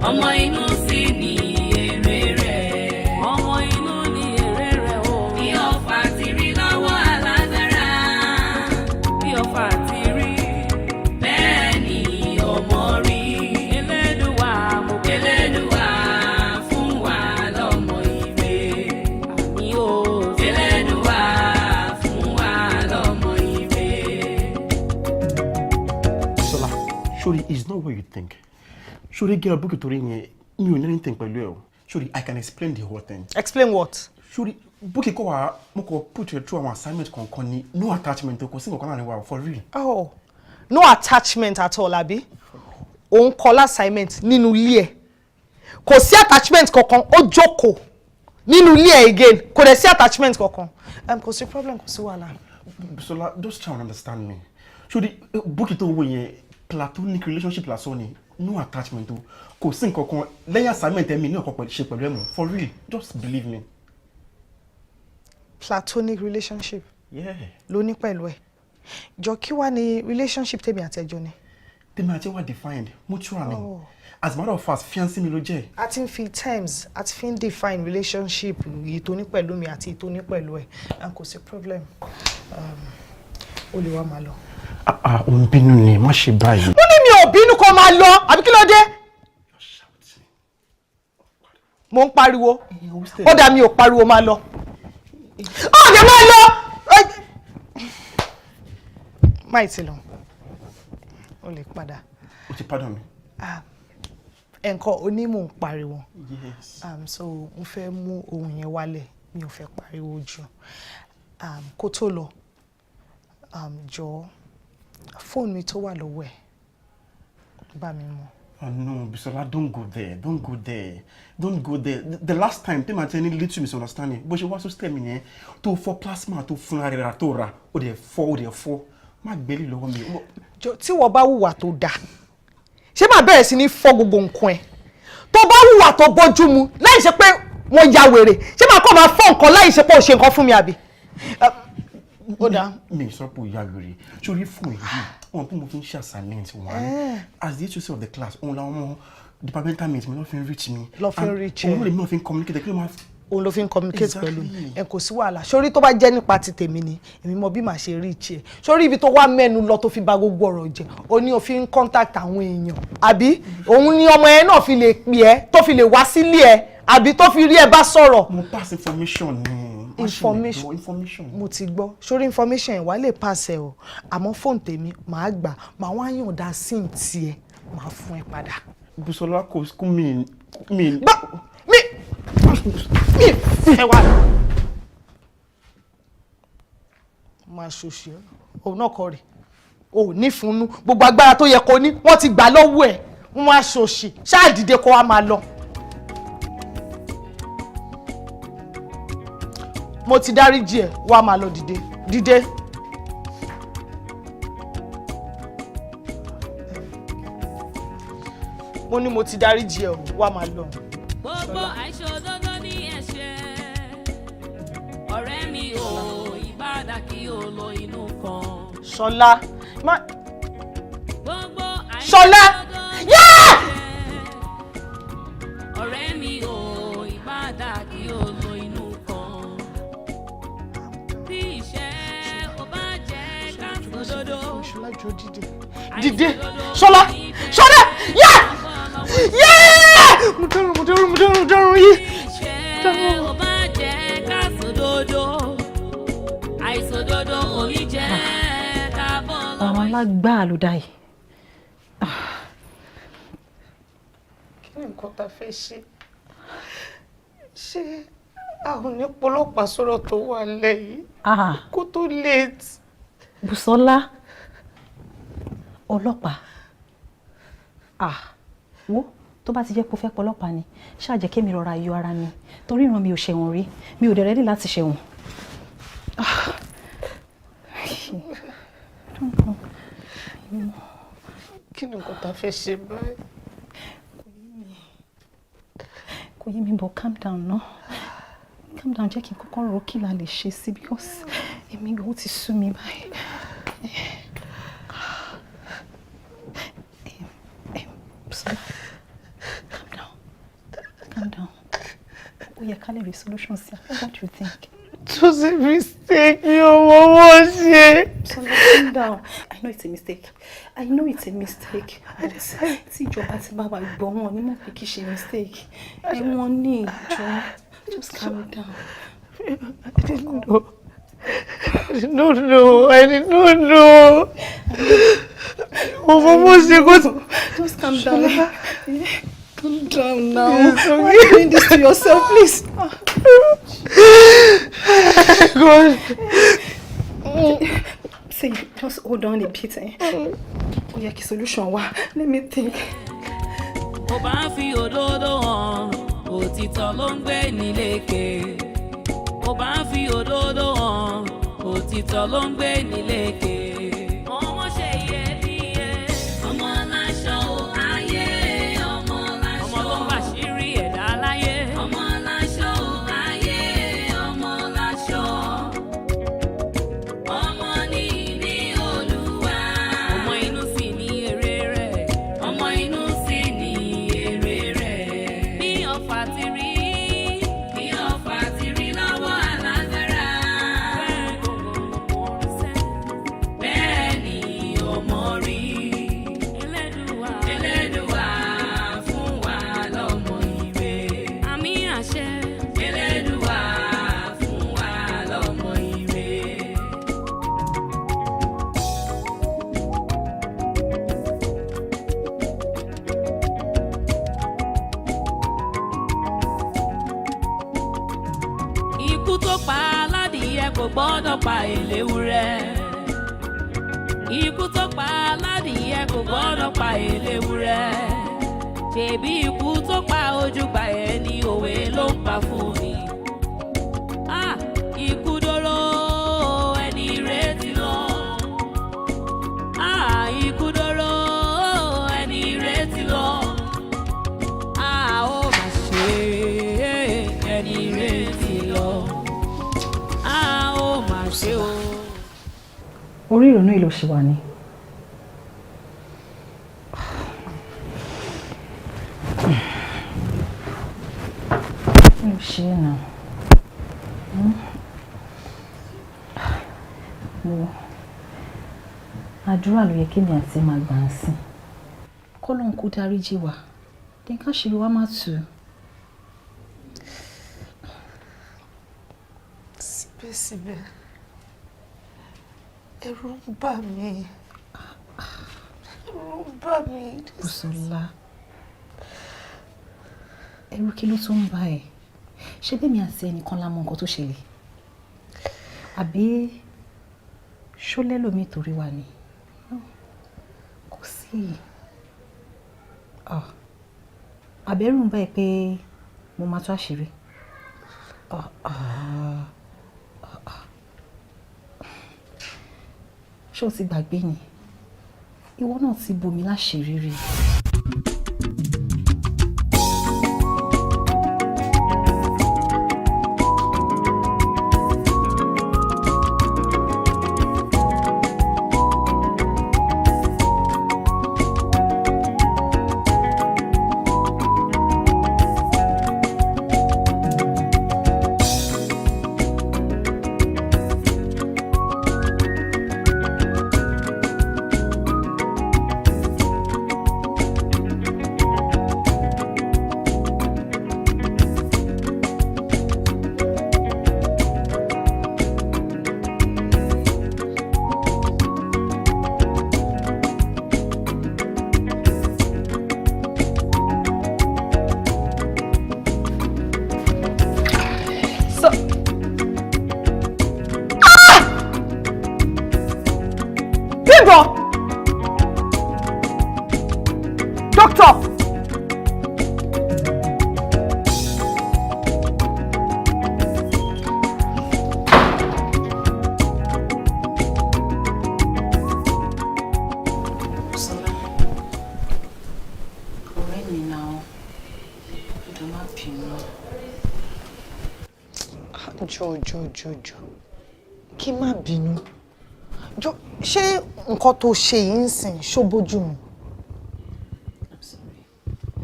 ọmọ inú sì ni èrè rẹ̀. Ọmọ inú ni èrè rẹ̀ o. Bí ọfà ti rí lọ́wọ́ alágbára. Bí ọfà ti rí. Bẹ́ẹ̀ ni ọmọ rí. Elédùwà mo Elédùwà fún wa lọ́mọ ire. Àmì o. Elédùwà fún wa lọ́mọ ire. Sola, surely it's not what you think. Surely girl book it to ring me on anything pẹ̀lú ẹ o. Surely I can explain the whole thing. Explain what? Surely book it ko wa mo ko put you through our assignment kankan ni no attachment ko sin kankan na wa for real. Oh, no attachment at all, abi? Òun kọ assignment nínú ilé ẹ̀. Kò sí attachment kankan, ó jókòó nínú ilé ẹ̀ again. Kò dẹ̀ sí attachment kankan. Kò sí problem, kò sí wàhálà. Sola, just try and understand me. Surely book it over yẹn platonic relationship lásán ni no attachment o. Kò sí nǹkankan lẹ́yìn assignment mi ní ọ̀kan ṣe pẹ̀lú ẹ mọ́. For real, just believe me. Platonic relationship. Yeah. Ló ní pẹ̀lú ẹ̀. Jọ kí wá ní relationship tèmi àti ẹjọ́ ni? Tèmi àti ẹ wà defined mutual ni. As a matter of fact, fiancé mi ló jẹ́. A ti ń fi terms, a ti fi ń define relationship èyí tó ní pẹ̀lú mi àti èyí tó ní pẹ̀lú ẹ̀. Kò sí problem. Ó lè wá máa lọ. Ò ń bínú ni, má ṣe báyìí. Mo ní mi ò bínú kó máa lọ, àbí kí ló dé? Mo ń pariwo. Ó dà mi ò pariwo máa lọ. Ó dẹ̀ máa lọ! Máì ti lọ. Ó lè padà. O ti pardon mi? Ẹ̀ǹkan onímọ̀ ń pariwo. Yes. So mo fẹ́ mú ohun yẹn wálẹ̀, mi ò fẹ́ pariwo jù. Kó tó lọ, jọ̀ọ́ fóònù mi tó wà lọ́wọ́ ẹ̀ bá mi mú. Oh no, Bisola, don't go there. Don't go there. Don't go there. The last time, they might any little misunderstanding. But she wants to tell me, to for plasma, to funara, to ra, or they fall. My belly lower me. Tí wọ́n bá hùwà tó dá. Ṣé máa bẹ̀rẹ̀ sí ní fọ́ gbogbo nǹkan ẹ̀? Tó bá hùwà tó bójú mu, láì ṣe pé wọ́n ya wèrè. Ṣé máa kọ́ máa fọ́ nǹkan láì ṣe pé ó ṣe nǹkan fún mi àbí? Ó dá. Mi sọ pé ó ya wèrè. Ṣorí fún èyí. On put moving shots assignment one. As the HOC of the class, on la departmental mates, me nothing reach me. Nothing reach. On really nothing communicate. Òun ló fi ń communicate pẹ̀lú mi. Kò sí wàhálà. Sórí tó bá jẹ́ nípa ti tèmi ni, èmi mọ bí màá ṣe reach ẹ. Sórí ibi tó wá mẹ́nu lọ tó fi bà gbogbo ọ̀rọ̀ jẹ́. Ó ní ó fi ń contact àwọn èèyàn. Àbí òun ni ọmọ ẹ náà fi lè pè ẹ́, tó fi lè wá sílé ẹ, àbí tó fi rí ẹ bá sọ̀rọ̀. Mo pass information ni. Information. Mo ti gbọ́. Sórí information yẹn wá lè pass ẹ o. Àmọ́ phone tèmi máa gbà. Màá wá yọ̀ǹda sim tiẹ̀. Màá fún ẹ padà. Bisola kò school mi. Ẹ wá. Máa ṣòṣì ẹ́. Òun náà kọ́ rè. O ní fúnnú. Gbogbo agbára tó yẹ kó ní, wọ́n ti gbà lọ́wọ́ ẹ̀. Wọ́n máa ṣòṣì. Ṣáà dìde kó wá máa lọ. Mo ti dáríjì ẹ́, wá máa lọ dìde. Dìde. Mo ní mo ti dáríjì ẹ́, wá máa lọ. Gbogbo àìṣòdodo ní ẹ̀ṣẹ̀. Ọ̀rẹ́ mi ò ìbádà kí o lo inú kan. Ṣọlá. Gbogbo Ṣọlá. àìṣòdodo ní ẹ̀ṣẹ̀. Ọ̀rẹ́ mi ò ìbádà kí o lo inú kan. Bí iṣẹ́ ò bá jẹ́ ká sòdodo. Ṣọlá jọ dìde. Dìde. Ṣọlá. Ṣọlá. Mo dárùn yìí. Iṣẹ́ ò bá jẹ́ ká sòdodo. Àìsòdodo ò ní jẹ́ ká bọ́ lọ́wọ́. Ọ̀rọ̀ ńlá gbáà ló dá yìí. Kí ni nǹkan tá fẹ́ ṣe? Ṣé àwọn onípolọ́pàá sọ̀rọ̀ tó wà lẹ́yìn? Kó tó late. Bùsọ́lá ọlọ́pàá. Wo tó bá ti jẹ́ pé ó fẹ́ pọlọ́pàá ni ṣáà jẹ́ kémi rọra yọ ara mi torí ìran mi ò ṣẹ̀wọ̀n rí mi ò dẹ̀ rẹ́dí láti ṣẹ̀wọ̀n. Kí ni nǹkan tá fẹ́ ṣe báyìí? Kò yé mi bọ̀ calm down ná. Calm down jẹ́ kí n kọ́kọ́ rò kí la lè ṣe sí because èmi gan ó ti sú mi báyìí. Bùsọ́lá calm down. ó yẹ ká lè rí solution sí. What do you think? It was a mistake. What was it? So calm down. I know it's a mistake. But tí ìjọba ti bá wa gbọ́ wọn ní mọ̀ pé kì í ṣe mistake. Wọ́n ní ìjọ. Just calm down. I didn't know. I did not know. Just calm down. Calm down now. Why are you doing this to yourself, please? God. See, just hold on a bit. Oh, yeah, solution. Let me think. Ó bá fi òdodo hàn, òtítọ́ ló ń gbé ní lékè. Ó bá fi òdodo hàn, òtítọ́ ló ń gbé ní lékè. Ọmọ ṣe iyebíye, ọmọ aláṣọ ayé, ọmọ aláṣọ. Ọmọ tó ń bàṣírí ẹ̀dá láyé. Ọmọ aláṣọ ayé, ọmọ aláṣọ. Ọmọ ní ní Olúwa. Ọmọ inú sì ní èrè rẹ̀. Ọmọ inú sì ní èrè rẹ̀. Bí ọ̀fà ti rí. Bí ọ̀fà ti rí lọ́wọ́ alágbára. Bẹ́ẹ̀ ni ọmọ rí. Elédùà fún wa lọ́mọ ire. Àmì àṣẹ. Elédùà fún wa lọ́mọ ire. Ikú tó pa aládìyẹ kò gbọ́dọ̀ pa eléwúrẹ́. Ikú tó pa aládìyẹ kò gbọ́dọ̀ pa eléwúrẹ́. Ṣèbí ikú tó pa ojúgbà ẹ̀ ní òwe ló ń pa fún mi. Ikú dóró ẹni ìrètí lọ. Ikú dóró ẹni ìrètí lọ. Ó mà ṣe ẹni ìrètí lọ. Ó mà ṣe o. Orí ìrònú yìí ló ṣe wà ní. Mo ṣe é náà. Àdúrà ló yẹ kí ni àti máa gbà ń sìn. Kọ́lọ́hun kó dáríjì wá. Then ká ṣe wá má tù. Síbẹ̀síbẹ̀, ẹ̀rù ń bà mí. Bùsọ̀lá, ẹ̀rù kí ló tún ń bà ẹ́? Ṣé bí mi àti ẹnìkan la mọ nǹkan tó ṣẹlẹ̀? Àbí ṣó lẹ́lòmíì torí wa ni? Kò sí. Àbẹ̀rù ń bà ẹ́ pé mo máa tó àṣírí. Ṣé o ti gbàgbé ni? Ìwọ náà ti bò mí láṣìírí rí. Jọ kí má bínú. Jọ ṣé nǹkan tó ṣe yìí ń sìn ṣó bójú mu?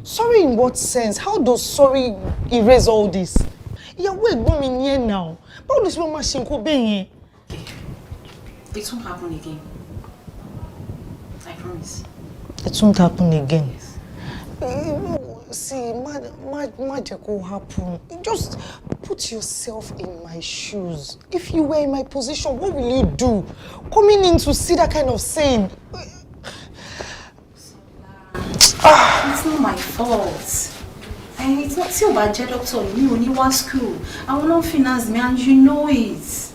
Sorry in what sense? How does sorry erase all this? ìyàwó ẹ̀gbọ́n mi ni ẹ̀ náà. Báwo ló ṣe máa ṣe nǹkan bẹ́ẹ̀ yẹn? It won't happen again. I promise. It won't happen again. Yes. See, magic will happen. Just put yourself in my shoes. If you were in my position, what will you do? Coming in to see that kind of scene. It's not my fault. And it's not still bad, doctor. You only want school. I will not finance me, and you know it.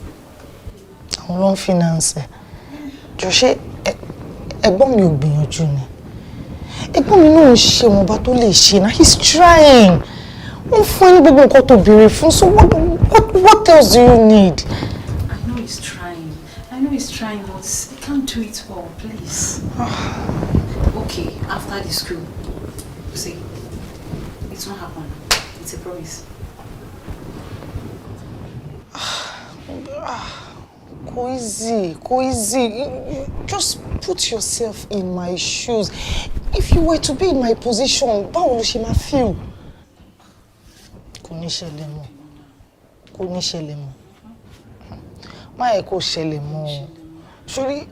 I will not finance. Joshua, ẹ̀gbọ́n mi ò gbìyànjú ni. Ẹ̀gbọ́n mi náà ń ṣe wọn bá tó lè ṣe na. He's trying. Wọ́n fún ní gbogbo nǹkan tó béèrè fún. So what else do you need? I know he's trying. But he can't do it all, please. Okay, after the school. See, it won't happen. It's a promise. Go easy. Just put yourself in my shoes. If you were to be in my position, báwo ló ṣe máa feel? Kò ní ṣẹlẹ̀ mọ́. Má yẹ kó ṣẹlẹ̀ mọ́. Sorry,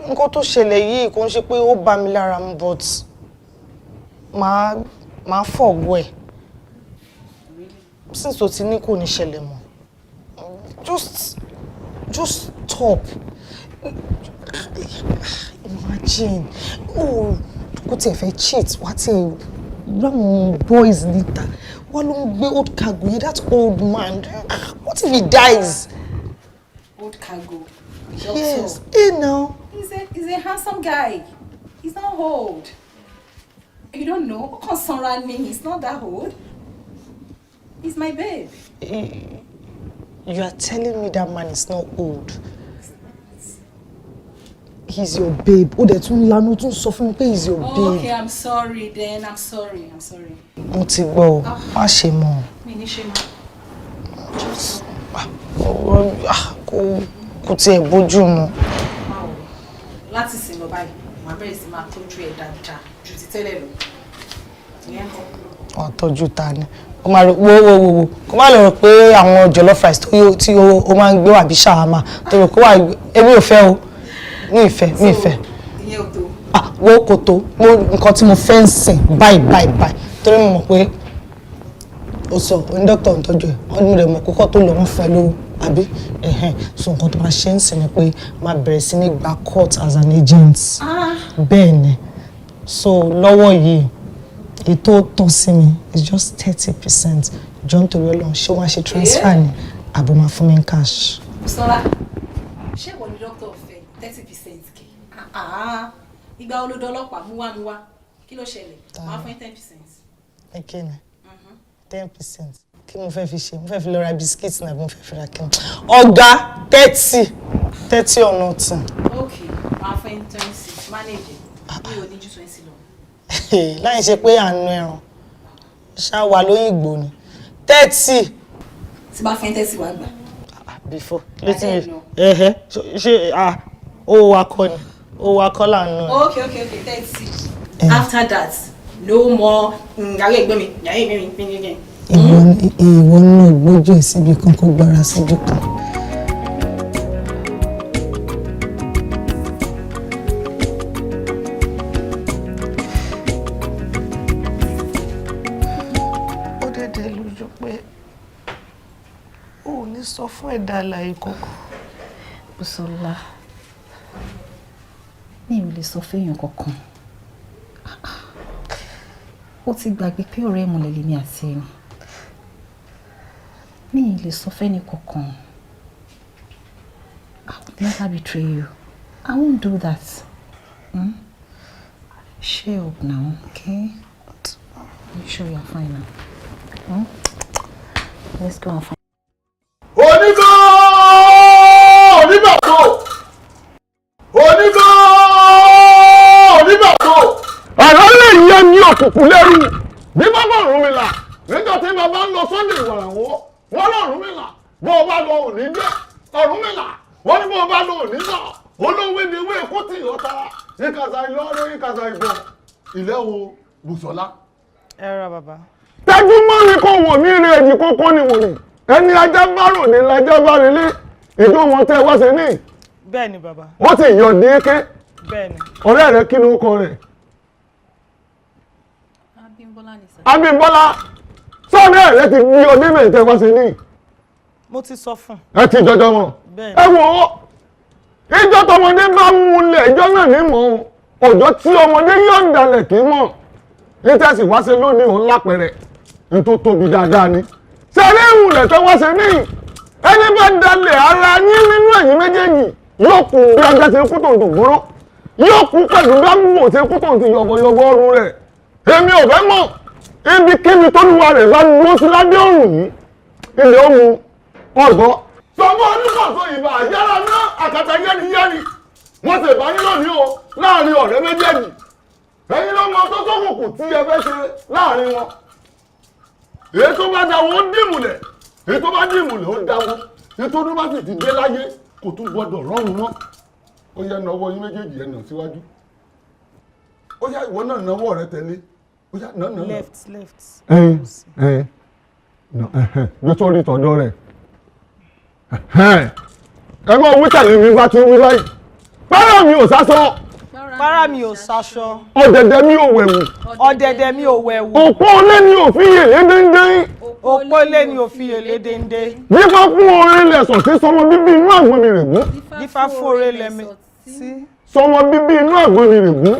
nǹkan tó ṣẹlẹ̀ yìí kò ń ṣe pé ó bá mi lára mu, but máa fọ̀gbọ́ ẹ̀. Since o ti ní kò ní ṣẹlẹ̀ mọ́. Just stop. Imagine. Oh, kò tiẹ̀ fẹ́ cheat. What a young boys níta. Wọ́n ló ń gbé old cargo yẹn, that old man. What if he dies? Old cargo. Yes. Hey now. He's a handsome guy. He's not old. You don't know? He's not that old. He's my babe. You are telling me that man is not old. He's your babe. Oh, that's lanu tún sọ fún mi pé he's your babe. Okay, I'm sorry then. I'm sorry. Mo ti gbọ́. Má ṣe mọ́. Mi ní ṣe mọ́. Just kò tiẹ̀ bójú mu. Láti sìn lọ báyìí, màá bẹ̀rẹ̀ sí máa tọ́jú ẹ̀ dáadáa ju ti tẹ́lẹ̀ lọ. Ìyẹn kọ́. Ó tọ́jú ta ni. Ó máa rò wo. Kó má lọ rò pé àwọn jollof rice tí ó máa ń gbé wà bí shawarma. Tó rò kó wà èmi ò fẹ́ o. Mi ìfẹ́. Ìyẹn ò tó. Wo kò tó. Nǹkan tí mo fẹ́ ń sìn báyìí. Torí mo mọ̀ pé ó sọ ní dókítà ń tọ́jú ẹ̀. Wọ́n ní rẹ̀ mọ̀ kókó tó lọ wọ́n fẹ́ lówó. Àbí so nǹkan tó máa ṣe ń sìn ni pé máa bẹ̀rẹ̀ sí ní gba court as an agent. Bẹ́ẹ̀ ni. So lọ́wọ́ yìí ètò tán sí mi is just 30%. John torí Ọlọ́run ṣé wọ́n á ṣe transfer ni àbò máa fún mi ní cash. Sọlá, ṣé ìwọ ni dókítà ọ̀fẹ́ 30% kì? Ìgbà olódọ́lọ́pàá mú wá. Kí ló ṣẹlẹ̀? Máa fún 10%. Okay ni. 10%. Kí mo fẹ́ fi ṣe? Mo fẹ́ fi lọ ra biscuits náà bí mo fẹ́ fi ra kí n. Ọ̀gá 30 or nothing. Okay, máa fún 20. Manage. Mi ò ní ju 20 lọ. Láì ṣe pé àánú ẹran ṣá wà lóyìnbó ni 30. Tí bá fẹ́ 30 wá gbà. Before ṣe ó wá kọ́ lànà. Okay, 30. After that, no more yàrá ẹ̀gbọ́n mi. Ìwọ náà gbójú ẹ̀ síbi kan kó gbára síbi kan. Ó dédé lójú pé ó ò ní sọ fún ẹ̀dá alààyè kankan. Bùsọ́lá, mi ò lè sọ fẹ́yàn kankan. Ó ti gbàgbé pé ọ̀rẹ́ ìmọ̀lẹ̀ mi àti ẹni. Mi ò lè sọ fẹ́ni kankan. I would never betray you. I won't do that. Share up now, okay? Make sure you're fine now. Let's go and find. Ọ̀rọ̀ lè yẹ ní òkùnkùn lẹ́rù bí bàbá Ọ̀rúnmìlà níjọ́ tí bàbá ń lọ Sunday ìwàràwọ̀ wọ́n lọ́rùnmìlà bó o bá lọ òní jẹ́ Ọ̀rúnmìlà wọ́n ní bó o bá lọ òní náà olówó ni ewé kó tì yọ tara ìkàsà ìlọrin ìkàsà ìgbọ̀n ilé wo Bùsọ́lá. Ẹ ra bàbá. Tẹ́jú mọ́ ní kó wò mí rí èjì kókó ni wò ní ẹni ajá bá rò ní lajá bá rí lé ìjọ wọn tẹ́ wá ṣe ní. bẹ́ẹ̀ ni bàbá. wọ́n ti yọ̀ ní ké. bẹ́ẹ̀ ni. ọ̀rẹ́ rẹ kí ló kọ rẹ̀. Abímbọ́lá ni sir. Abímbọ́lá sọ́ọ̀rẹ́ rẹ ti gbé ọdún mẹ́rin tẹ́ wá ṣe ní. mo ti sọ fún. ẹ ti jọjọ wọn. ẹ wò ó ìjọ tọmọdé bá múlẹ̀ ìjọ náà ní mọ̀ ọjọ́ tí ọmọdé yóò dalẹ̀ kì í mọ̀ ní tẹ̀sí wá ṣe lónìí òun lápẹ̀rẹ̀ ní tó tóbi dáadáa ni. sẹ́rí ìwùlẹ̀ tó wá ṣe ní ẹni bá dalẹ̀ ara yín nínú ẹ̀yìn méjèèjì yóò kú bí ajá ṣe kú tòun tó gbóró yóò kú pẹ̀lú dágbò ṣe kú tòun ti yọ̀gọ̀yọ̀gọ̀ ọrùn rẹ̀ èmi ò fẹ́ mọ̀ ibikíbi tó lùwà rẹ̀ bá dúró sí lábẹ́ ọ̀rùn yìí ilé ó mu ọ̀gbọ́. sọgbọ́n oníkọ̀ọ̀tọ̀ ìbà àjára ná àkàtà yẹ́niyẹ́ni wọ́n ti bá yín lónìí o láàrin ọ̀rẹ́ méjèèjì ẹ̀yin ló mọ tó kòkò tí ẹ fẹ́ ṣe láàrin wọn. èyí tó bá dáwọ́ ó dìmùlẹ̀ èyí tó bá dìmùlẹ̀ ó dáwọ́ èyí tó bá sì ti dé láyé kò tún gbọdọ̀ rọrùn mọ́. ó yá nawọ́ yín méjèèjì ẹ̀ nà síwájú ó yá ìwọ náà nawọ́ rẹ tẹ̀lé ó yá nà. left. gbé sórí ìtọ́jọ́ rẹ̀ ẹ mọ wí tẹ̀lé mi bá ti wí báyìí para mi ò sásọ. para mi ò sáṣọ. ọ̀dẹ̀dẹ̀ mi ò wẹ̀wù. ọ̀dẹ̀dẹ̀ mi ò wẹ̀wù. òpó ilé ni ò fi yèlé déndé. òpó ilé ni ò fi yèlé déndé. dífá fún orin lẹ̀sọ̀ sí sọmọ bíbí inú àgbọn mi rè gún. dífá fún orin lẹ̀mí sí. sọmọ bíbí inú àgbọn mi rè gún.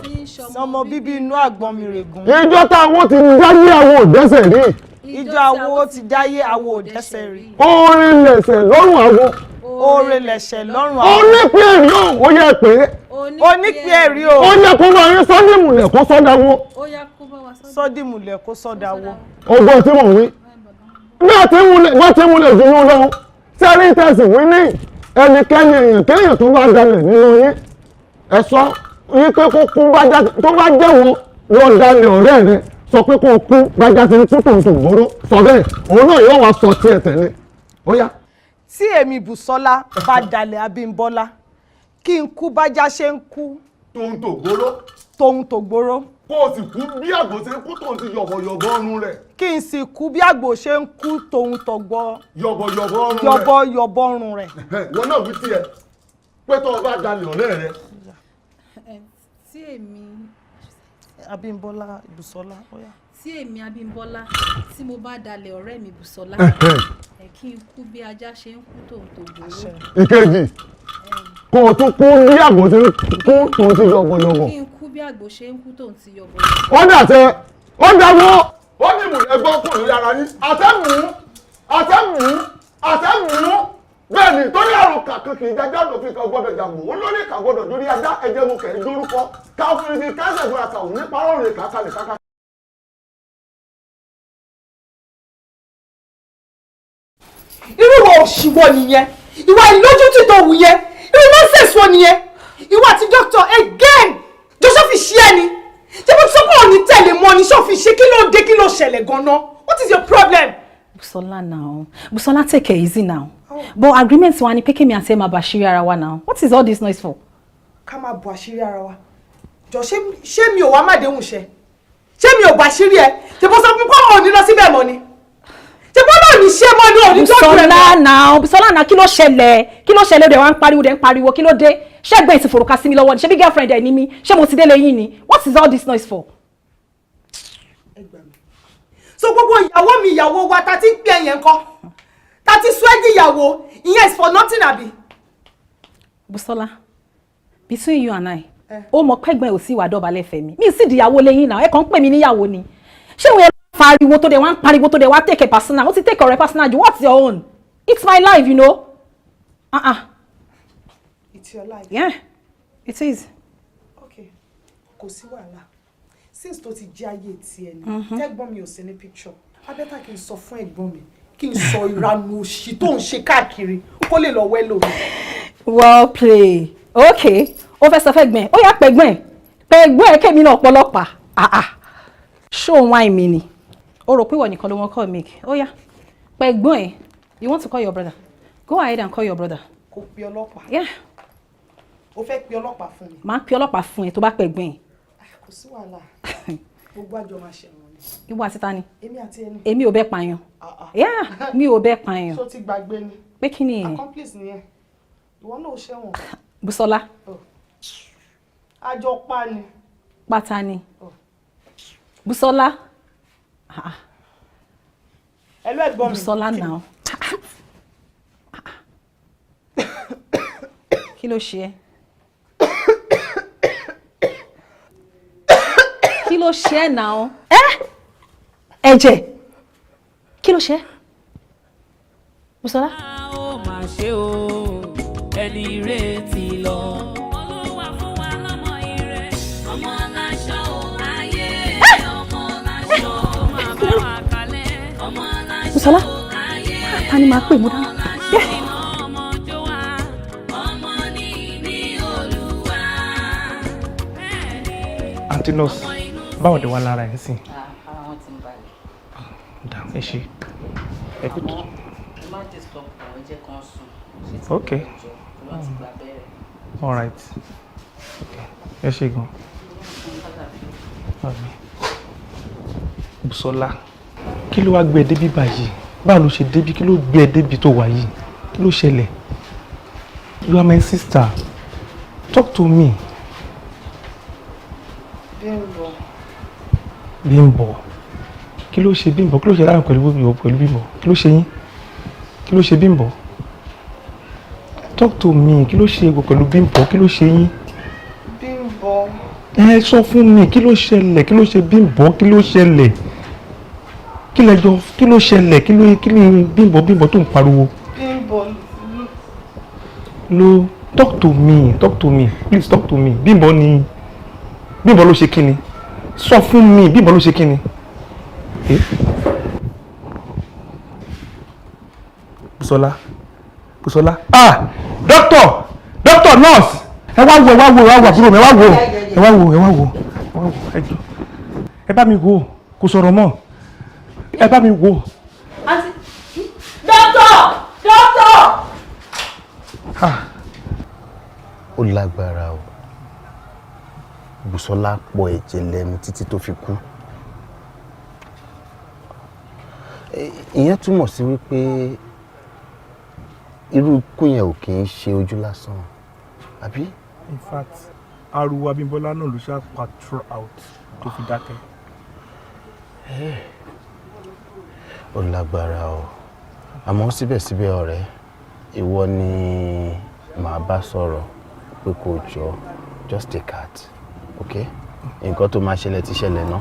sọmọ bíbí inú àgbọn mi rè gún. ìjọ táwọn ti dáyé àwọn òdẹ́sẹ̀ rí. ìjọ àwo ti dáyé àwọn òdẹ́sẹ̀ rí. orin lẹ̀sẹ̀ lọ́rùn àwo. orin lẹ̀sẹ̀ lọ́rùn àwo. onípín ẹ̀rí ò ó yẹ pé. onípín ẹ̀rí ò. ó yẹ kó máa rí sọ́dìmùlẹ̀ kó sọ́dáwó. sọ́dìmùlẹ̀ kó sọ́dáwó. ọgbọ́n tí mò ń wí. wọ́n ti múlẹ̀ jù yín lọ. sẹ́rí tẹ̀sí wí ní ẹnikẹ́ni èèyàn kéèyàn tó bá dalẹ̀ nínú yín. ẹ sọ wípé kó kú tó bá jẹ́ wọn lọ dalẹ̀ ọ̀rẹ́ rẹ sọ pé kó kú gbájá ti ń kú tòun tó gbóró sọ bẹ́ẹ̀ òun náà yóò wá sọ tiẹ̀ tẹ̀lé ó yá. tí èmi Bùsọ́lá bá dalẹ̀ Abímbọ́lá kí n kú bájá ṣe ń kú. tòun tó gbóró. tòun tó gbóró. kó o sì kú bí àgbò ṣe ń kú tòun ti yọ̀bọ̀yọ̀bọ̀ ọrùn rẹ̀. kí n sì kú bí àgbò ṣe ń kú tòun tó gbọ́. yọ̀bọ̀yọ̀bọ̀ ọrùn rẹ̀. yọ̀bọ̀yọ̀bọ̀ ọrùn rẹ̀. wọn náà wí tiẹ̀ pé tó o bá dalẹ̀ ọ̀rẹ́ rẹ. tí èmi Abímbọ́lá Bùsọ́lá ó yá. tí èmi Abímbọ́lá tí mo bá dalẹ̀ ọ̀rẹ́ mi Bùsọ́lá kí n kú bí ajá ṣe ń kú tòun tó gbòòrò. ìkejì kó o tún kú bí àgbò ṣe ń kú tòun ti yọ̀bọ̀yọ̀bọ̀. kí n kú bí àgbò ṣe ń kú tòun ti yọ̀bọ̀yọ̀bọ̀. wọ́n dàtẹ́ wọ́n dàwọ́ ó ní ìmùlẹ̀ ẹgbẹ́ ọkùnrin yàrá yín àtẹ̀mú bẹ́ẹ̀ ni torí àrùn kàkan kì í jájá lòfin kan gbọ́dọ̀ jàgbó ó lórí ìkà gbọ́dọ̀ lórí ajá ẹ̀jẹ̀ mu kẹ̀ ń dórúkọ káfíń ní kẹ́sẹ̀ fúnra kà òun nípa ọ̀rọ̀ ìkàkalẹ̀ káká. irú wo òṣìwọ nìyẹn ìwà ìlójútì tó wù yẹn irú nọ́ọ̀sẹ̀sì wo nìyẹn ìwà àti dókítà again jọ́sọ́ fi ṣí ẹni ṣé mo ti sọ pé òní tẹ̀lé mọ́ ni ṣọ́ fi ṣe kí ló dé kí ló ṣẹlẹ̀ gan-an what is your problem. Busola now Busola take it easy now but agreement wa ni pé kémi àti ẹ máa bá àṣírí ara wa now what is all this noise for. ká máa bọ àṣírí ara wa jọ ṣé mi ò wá má déhùn ṣé mi ò bá àṣírí ẹ ṣe bó sọ fún kọ́ òní lọ síbẹ̀ mọ́ ni ṣe bó náà ní ṣé mọ́ ní òní tó dùn ẹ̀ Busola now kí ló ṣẹlẹ̀ rẹ̀ wá ń pariwo kí ló dé ṣẹ́gbẹ́ ti fòrùka sí mi lọ́wọ́ ni ṣé bí girlfriend ẹ̀ ní mi ṣé mo ti délé yín ni what is all this noise for. so gbogbo ìyàwó wa ta ti ń pè yẹn kọ́ ta ti sọ ẹ́ di ìyàwó ìyẹn is for nothing àbí. Busola between you and I ó mọ pẹ́gbẹ́ ò sí ìwà dọ̀bálẹ̀ fẹ́ mi sì dìyàwó lẹ́yìn náà ẹ kàn ń pè mí níyàwó ni ṣé òun yẹn pariwo tó dé wá ń pariwo tó dé wá take a personal ó ti take ọ̀rẹ́ personal ju what's your own it's my life you know. It's your life. Yeah, it is. Okay, kò sí wàhálà since tó ti jẹ́ ayé tiẹ̀ ni tẹ́gbọ́n mi ò sí ní picture abẹ́tà kí n sọ fún ẹ̀gbọ́n mi kí n sọ ìranu òṣì tó ń ṣe káàkiri kó lè lọ wẹ́lò mi. Well play okay ó fẹ́ sọ fẹ́ gbẹ̀n ó yá pẹ̀gbọ́n ẹ̀ kémi náà pọlọ́pàá ṣó ń wá ìmì ni ó rò pé ìwọ nìkan ló wọ́n call me ó yá pẹ̀gbọ́n ẹ̀ you want to call your brother go ahead and call your brother. kò pe ọlọ́pàá. Yeah. ó fẹ́ pe ọlọ́pàá fún mi. máa pe ọlọ́pàá fún ẹ tó bá pẹ̀gbọ́n ẹ̀. kò sí wàhálà gbogbo àjọ máa ṣe wọn ni. Ìwọ àti ta ni? Èmi àti ẹni. Èmi ò bẹ́ pààyàn. Yeah, mi ò bẹ́ pààyàn. Ṣó ti gbàgbé ni? Pé kí ni yẹn? Accomplice ni ẹ. Ìwọ náà ò ṣẹ̀wọ̀n. Bùsọ́lá. Àjọ pa ni. Pátá ni. Bùsọ́lá. Hello ẹ̀gbọ́n mi. Bùsọ́lá now. Kí ló ṣe ẹ́? Kí ló ṣe ẹ́ now? Ẹ̀jẹ̀. Kí ló ṣe ẹ́? Bùsọ́lá. Ó mà ṣe o, ẹni retí lọ. Olúwa fún wa lọ́mọ ire, ọmọ aláṣọ ayé, ọmọ aláṣọ máa bá wa kalẹ̀, ọmọ aláṣọ Bùsọ́lá. Ta ni màá pè mú dáná? ọmọ jó wa, ọmọ ní Olúwa. Aunty Nurse, báwo de wà lára ẹ̀ sìn? Ara wọn ti ń balẹ̀. Dà ẹ ṣe. Ẹ kú tó. Àmọ́ ẹ má disturb wọn, ẹ jẹ́ kán sùn. Okay. Lọ́wọ́ ti gba abẹ́rẹ́. All right. Ẹ ṣe gan. Bùsọ́lá, kí ló wá gbé ẹ débi báyìí? Báwo ló ṣe débi? Kí ló gbé ẹ débi tó wà yìí? Kí ló ṣẹlẹ̀? You are my sister. Talk to me. Bímbọ́. Kí ló ṣe Bímbọ́? Kí ló ṣe láàrin pẹ̀lú Bímbọ́? Kí ló ṣe yín? Kí ló ṣe Bímbọ́? Talk to me. Kí ló ṣe egbò pẹ̀lú Bímbọ́? Kí ló ṣe yín? Bímbọ́. Ẹ sọ fún mi, kí ló ṣẹlẹ̀? Kí ló ṣe Bímbọ́? Kí ló ṣẹlẹ̀? Kí ló ṣẹlẹ̀? Kí ni Bímbọ́ tó ń pariwo? Bímbọ́. Lo talk to me, please talk to me. Bímbọ́ ló ṣe kíni? Sọ fún mi, Bímbọ́ ló ṣe kíni? Bùsọ́lá. Doctor, nurse. Ẹ wá wo àbúrò mi, ẹ wá wo. Ẹ jọ̀ọ́. Ẹ bá mi wò, kò sọ̀rọ̀ mọ́. Ẹ bá mi wò. Doctor! Ó lágbára o. Bùsọ́lá pọ̀ ẹ̀jẹ̀ lẹ́nu títí tó fi kú. Ìyẹn túmọ̀ sí wípé irú ikú yẹn ò kì í ṣe ojú lásán, àbí? In fact, ariwo Abímbọ́lá náà ló ṣá pa throughout tó fi dákẹ́. Ó lágbára o. Àmọ́ síbẹ̀síbẹ̀ ọ̀rẹ́, ìwọ ni màá bá sọ̀rọ̀ pé kò jọ, just take heart, okay? Nǹkan tó máa ṣẹlẹ̀ ti ṣẹlẹ̀ náà,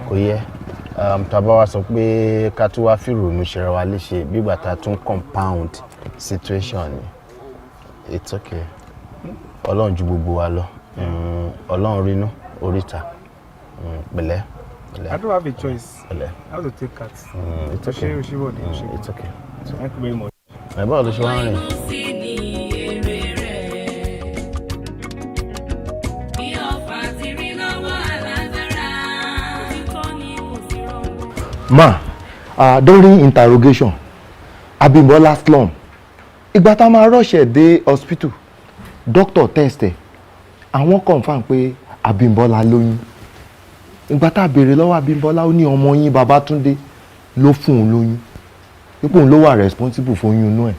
kò yẹ. Tàbá wa sọ pé ká tún wá fìrònú ṣẹra wa léṣe bígbà tá a tún compound situation ni. It's okay. Ọlọ́run ju gbogbo wa lọ. Ọlọ́run rínú oríta. Pẹ̀lẹ́. I don't have a choice. Pẹ̀lẹ́. I have to take cut. It's okay. It's okay. Thank you very much. Báwo ló ṣe wá rìn? Ma, during interrogation, Abímbọ́lá slum. Ìgbà tá máa rush dé hospital, doctor test ẹ̀, àwọn confirm pé Abímbọ́lá lóyún. Ìgbà tá béèrè lọ́wọ́ Abímbọ́lá ó ní ọmọ yín Babátúndé ló fún un lóyún. Ipò òun ló wà responsible fún oyún inú ẹ̀.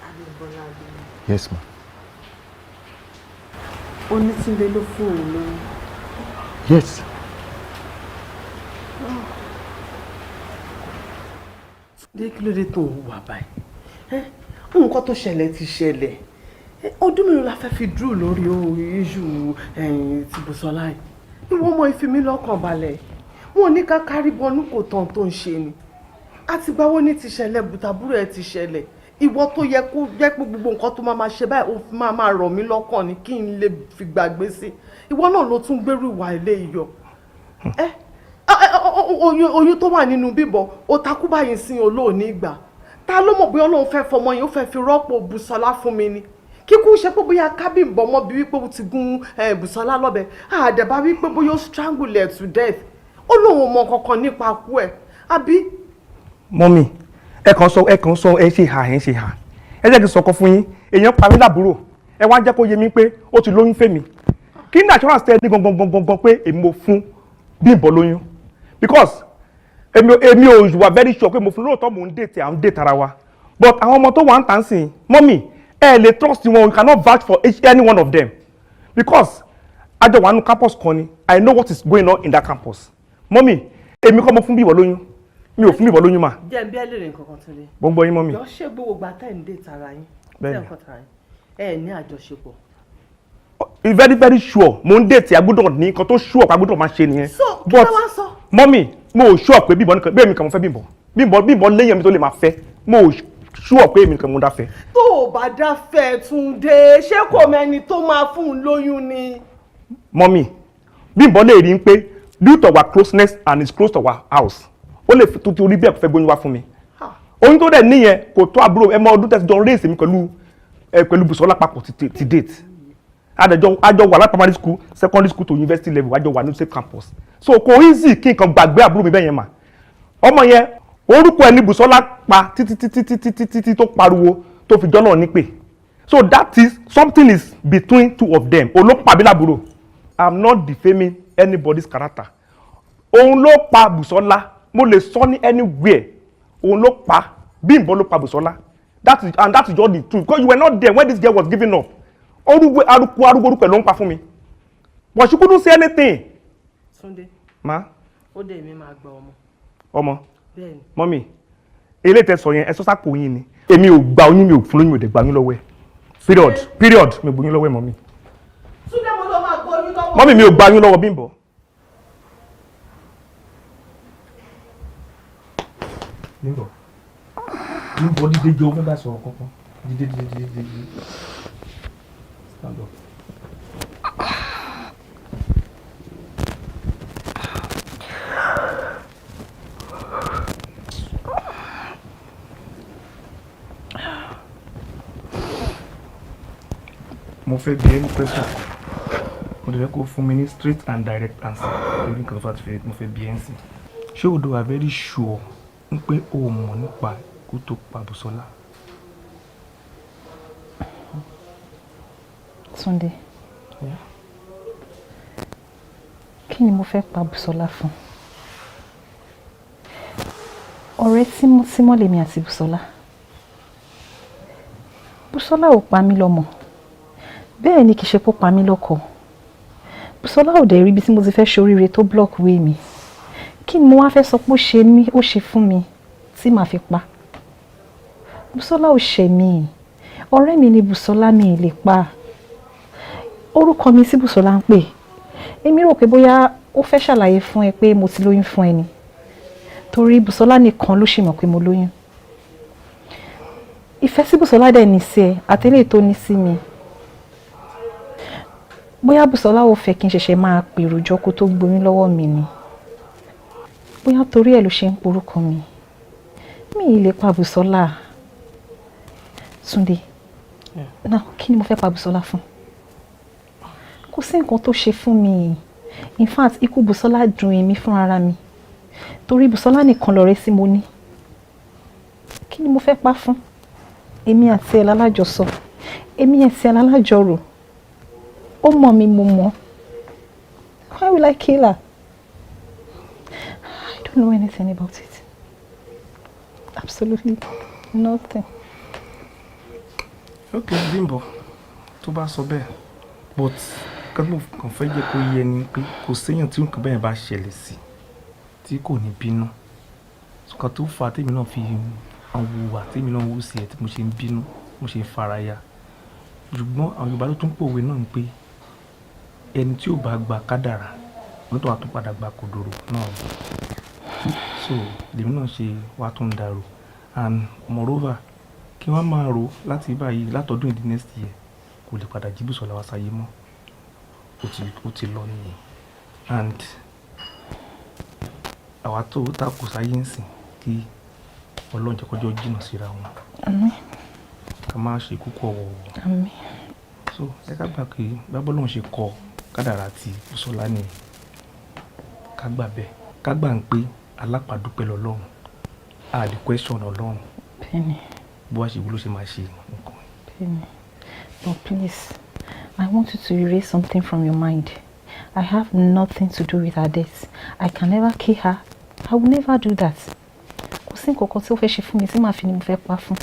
Abímbọ́lá lóyún. Yes ma. Onítúndé ló fún òun lóyún. Yes. Dé kí ló dé tó wà báyìí? Nǹkan tó ṣẹlẹ̀ ti ṣẹlẹ̀. Ọdún mélòó la fẹ́ fi dúró lórí iṣu ti Bùsọ́lá yìí? Ìwọ ọmọ ìfimi lọ́kàn balẹ̀. Wọ́n ní ká kárí bọnú kò tán tó ń ṣe ni. Àtìgbà wo ní ti ṣẹlẹ̀ bùtàbúrò ẹ̀ ti ṣẹlẹ̀. Ìwọ tó yẹ kó jẹ́ pé gbogbo nǹkan tó máa ṣe báyìí ó máa rọ̀ mí lọ́kàn ni kí n lè fi gbàgbé sí. Ìwọ náà ló tún gbérù ìwà ilé iyọ̀. Oyún tó wà nínú bíbọ ó takú báyìí sí olóòní ìgbà. Ta ló mọ̀ bóyá Ọlọ́run fẹ́ fọmọ yìí ó fẹ́ fi rọ́pò Bùsọ́lá fún mi ni. Kíkú ṣe pé bóyá Kábímbọ́ mọ́ bí wípé ó ti gún Bùsọ́lá lọ́bẹ. Àdàbà wípé bóyá ó strangle her to death. Ó lóun mọ kankan nípa ikú ẹ̀. Àbí? Mọ́mì, ẹ kàn sọ ẹ ṣe hà. Ẹ jẹ́ kí n sọ̀kan fún yín. Èèyàn pa mí lábúrò. Ẹ wá jẹ́ kó yé mi pé ó ti lóyún fèmí. kí ni assurance tẹ ní gangan pé èmi mo fún Bímbọ́ lóyún because èmi ò wà very sure pé mo fún lóòótọ́ mò ń date à ń date ara wa but àwọn ọmọ tó wà ń tàn sí mọ́mì ẹ lè trust wọn you cannot vouch for any one of them because àjọ wà nù campus kan ni I know what is going on in that campus mọ́mì èmi kọ́ mo fún Bímbọ́ lóyún mi ò fún Bímbọ́ lóyún mà. jẹ́ bí ẹlẹ́rìí nǹkan kan tó lé. gbogbo yín mọ́mì. yọ ṣé gbogbo gba tẹ̀ ń date ara yín tẹ̀ ń kọ́ tara yín ẹ ní àjọṣepọ̀. very very sure mo ń date agbọ́dọ̀ ní nǹkan tó sure pa agbọ́dọ̀ máa ṣe nìyẹn. so kí ló wá sọ. mọ́mì mo ò sure pé Bímbọ́ nìkan bẹ́ẹ̀ mi kàn mo fẹ́ Bímbọ́ lẹ́yìn mi tó lè máa fẹ́ mo ò sure pé èmi nìkan mo dá fẹ́. tó o bá dá fẹ́ Túndé ṣé kò mẹ́ni tó máa fún un lóyún ni. mọ́mì Bímbọ́ lè rí i pé due to our closeness and is close to our house ó lè fi tuntun orí bẹ́ẹ̀ fẹ́ gbóyún wá fún mi. oyún tó dẹ̀ níyẹn kò tó àbúrò ẹ mọ ọdún tẹ̀sí jọ race mi pẹ̀lú Bùsọ́lá papọ̀ ti date àjọ wà láti primary school secondary school to university level àjọ wà ní same campus so kò easy kí nǹkan gbàgbé àbúrò mi bẹ́ẹ̀ yẹn mà ọmọ yẹn orúkọ ẹni Bùsọ́lá pa títí tó pariwo tó fi jọ́nà nípè so that is something is between two of them olópàbí lábúrò I'm not defaming anybody's character òun ló pa Bùsọ́lá mo lè sọ ní anywhere òun ló pa Bímbọ́ ló pa Bùsọ́lá that is just the truth because you were not there when this girl was giving up arúgbó ló ń pa fún mi but she couldn't say anything. Túndé ma. ó dé èmi máa gba ọmọ bẹ́ẹ̀ni mọ́mì eléyìí tẹ́ sọ yẹn ẹ sọ sápò yín ni èmi ò gba oyún mi ò fún lóyún mi ò dẹ̀ gba oyún lọ́wọ́ ẹ period mi ò gbóyún lọ́wọ́ ẹ mọ́mì. Túndé mo lọ máa gbóyún lọ́wọ́. mọ́mì mi ò gba oyún lọ́wọ́ Bímbọ́. Bímbọ́ dídé jẹ́ omi bá sọ̀rọ̀ kankan dídé. Stand up. Mo fẹ́ bi ẹni question mo fẹ́ kó fún mi ní straight and direct answer lórí nǹkan tó fà ti fẹ́ mo fẹ́ bi ẹ́ sí. ṣé o do are very sure ń pé o mọ̀ nípa kó tó pa Bùsọ́lá. Túndé kí ni mo fẹ́ pa Bùsọ́lá fún? ọ̀rẹ́ tímọ́tímọ́ lèmi àti Bùsọ́lá. Bùsọ́lá ò pa mí lọ́mọ bẹ́ẹ̀ ni kì í ṣe pó pa mí lọ́kọ. Bùsọ́lá ò dẹ̀ rí ibi tí mo ti fẹ́ ṣoríire tó block way mi. Kí ni mo wá fẹ́ sọ pé ó ṣe fún mi tí màá fi pa? Bùsọ́lá ò ṣe mí. Ọ̀rẹ́ mi ni Bùsọ́lá mi lè pa. Orúkọ mi sí Bùsọ́lá ń pè. Èmi rò pé bóyá ó fẹ́ ṣàlàyé fún ẹ pé mo ti lóyún fún ẹni. Torí Bùsọ́lá nìkan ló ṣì mọ̀ pé mo lóyún. Ìfẹ́ sí Bùsọ́lá dẹ̀ ní sí ẹ àtẹ́lẹ̀ tó ní sí mi. Bóyá Bùsọ́lá ò fẹ́ kí n ṣẹ̀ṣẹ̀ máa pèrò jọ kó tó gbóyún lọ́wọ́ mi ni. Bóyá torí ẹ̀ ló ṣe ń porúkọ mi. Mi ì lè pa Bùsọ́lá. Túndé. Náà kí ni mo fẹ́ pa Bùsọ́lá fún? Kò sí nǹkan tó ṣe fún mi. In fact, ikú Bùsọ́lá dùn èmi fún ara mi. Torí Bùsọ́lá nìkan lọ̀rẹ́ sí mo ní. Kí ni mo fẹ́ pa fún? Èmi àti ẹ̀ lálájọsọ. Èmi àti ẹ̀ lálájọrò. Ó mọ̀ mi mo mọ̀. Why will I kill her? I don't know anything about it. Absolutely nothing. Okay, Bímbọ́ tó bá sọ bẹ́ẹ̀ but kàn fẹ́ jẹ́ kó yé ni pé kò séèyàn tí nǹkan bẹ́ẹ̀ bá ṣẹlẹ̀ sí tí kò ní bínú nǹkan tó fà á tèmi náà fi àwùwà tèmi náà wù sí ẹ tí mo ṣe ń bínú mo ṣe ń faraya ṣùgbọ́n àwọn Yorùbá ló tún pòwe náà ń pé ẹni tí ò bá gba kádàrá lóòótọ́ àtún padà gba kòdòrò náà so lèmi náà ṣe wá tún dàrú and moreover kí wọ́n máa rò láti báyìí látọdún ìdí next year kò lè padà jí Bùsọ́lá wá sáyé mọ́ ó ti lọ nìyẹn and àwa tó takò sáyé ń sìn kí Ọlọ́run jẹ́ kọjọ́ jìnnà síra wọn. Àmín. Ká má ṣe kúkú ọ̀wọ̀ọ̀wọ̀. Àmín. So ẹ ká gbà pé bábọ́ lòun ṣe kọ kádàrá ti Bùsọ́lá nìyẹn ká gbà bẹ́ẹ̀ ká gbà ń pé alápàdúpẹ́ lọ́lọ́run a lè question Ọlọ́run. Bẹ́ẹ̀ni. Bó wá ṣe wúlò ṣe máa ṣe nǹkan. Bẹ́ẹ̀ni. But please I want you to erase something from your mind. I have nothing to do with her death. I can never kill her. I will never do that. Kò sí nǹkan tí ó fẹ́ ṣe fún mi tí màá fi ní mo fẹ́ pa fún.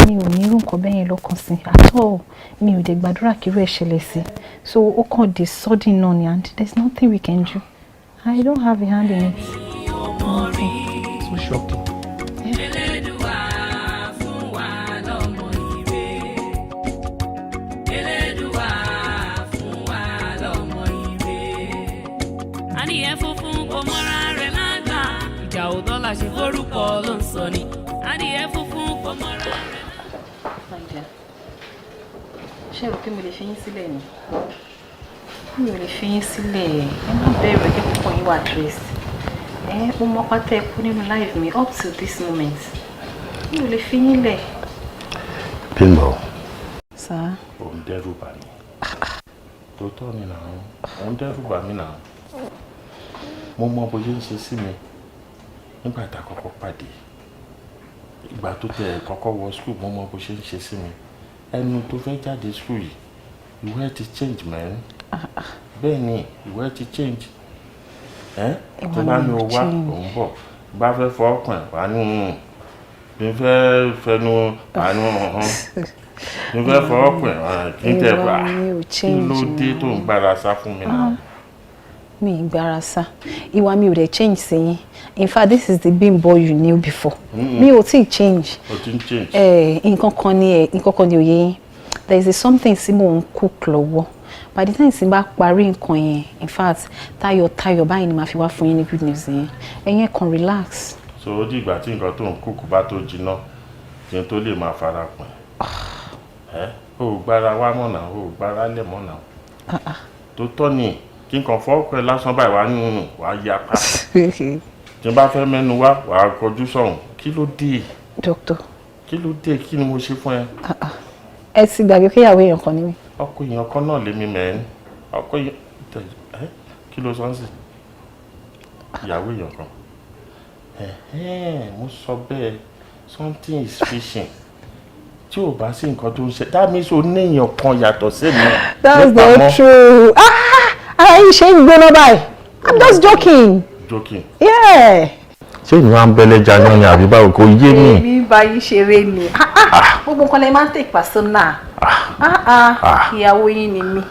Mi ò ní irú nǹkan bẹ́ẹ̀ yẹn lọ́kàn sí. At all. Mi ò dẹ̀ gbàdúrà kí irú ẹ̀ ṣẹlẹ̀ sí. So ó kàn dé sudden náà ni and there's nothing we can do. I don't have a hand in it. Nothing. So shocking. Ṣe forúkọ ló ń sọ ni adìyẹ funfun kò mọ́ra rẹ̀. Ṣé o rò pé mo lè fi yín sílẹ̀ ni? Mi ò lè fi yín sílẹ̀. Ẹ má bẹ̀rù ẹjẹ́ púpọ̀ yín wà trace. Mo mọ pátá ẹ kú nínú life mi up to this moment. Mi ò lè fi yín lẹ̀. Bímbọ́. Sir. Ò ń dẹ́rù bà mí. Tó tọ́ ni náà. Ò ń dẹ́rù bà mí náà. Mo mọ bó ṣe ń ṣe sí mi. Nígbà tá a kọ́kọ́ pàdé ìgbà tó tẹ kọ́kọ́ wọ school mo mọ bó ṣe ń ṣe sí mi ẹnu tó fẹ́ jáde school yìí ìwé ti change man bẹ́ẹ̀ ni ìwé ti change tó bá ní o wá òun bọ̀ bá fẹ́ fọ ọkàn wà nínú bí fẹ́ fẹnu àánú hàn bí fẹ́ fọ ọkàn kí n tẹ̀ bá kí ló dé tó ń gbára sá fún mi náà. Mi gbára sá ìwà mi ò dẹ̀ change sí yín. In fact, this is the Bimbo you knew before. Me ò tí change. O ti change. Nǹkan kan ni òye yín. There is something tí mò ń cook lọ́wọ́. By the time tí bá parí nǹkan yẹn, in fact, tayo báyìí ni màá fi wá fún yín ní good news yẹn. Ẹ̀yin kan relax. So ó dìgbà tí nǹkan tó ń cook bá tó jiná, tí n tó lè máa fara pin. O gbára wá mọ̀ náà, o gbára lẹ̀ mọ̀ náà. Tó tọ́ ni kí n kàn fọ́ ọkọ̀ ẹ lásán báyìí wá nínú wàá yapa. Tí n bá fẹ́ mẹ́nu wá wàá kọjú sọ̀hún kí ló dé. Doctor. Kí ló dé kí ni mo ṣe fún ẹ. Ẹ ti gbàgbé pé ìyàwó èèyàn kan ni mí. Ọkọ èèyàn kan náà lèmi mẹ́rin ọkọ èèyàn kí ló sọ ń sìn ìyàwó èèyàn kan mo sọ bẹ́ẹ̀ something is fishing tí ò bá sí nǹkan tó ń ṣe that means o ní èèyàn kan yàtọ̀ sí mi. That's not true. Ara yìí ṣe ń gbóná báyìí. I'm just joking. Joking. Yeah. Ṣé ìlú wa ń bẹ́lẹ̀ jáná ni àbí báwo kò yé mi. Èmi bá yín ṣeré ni. Gbogbo nǹkan lè máa ń take personal. Ìyàwó yín ni mí.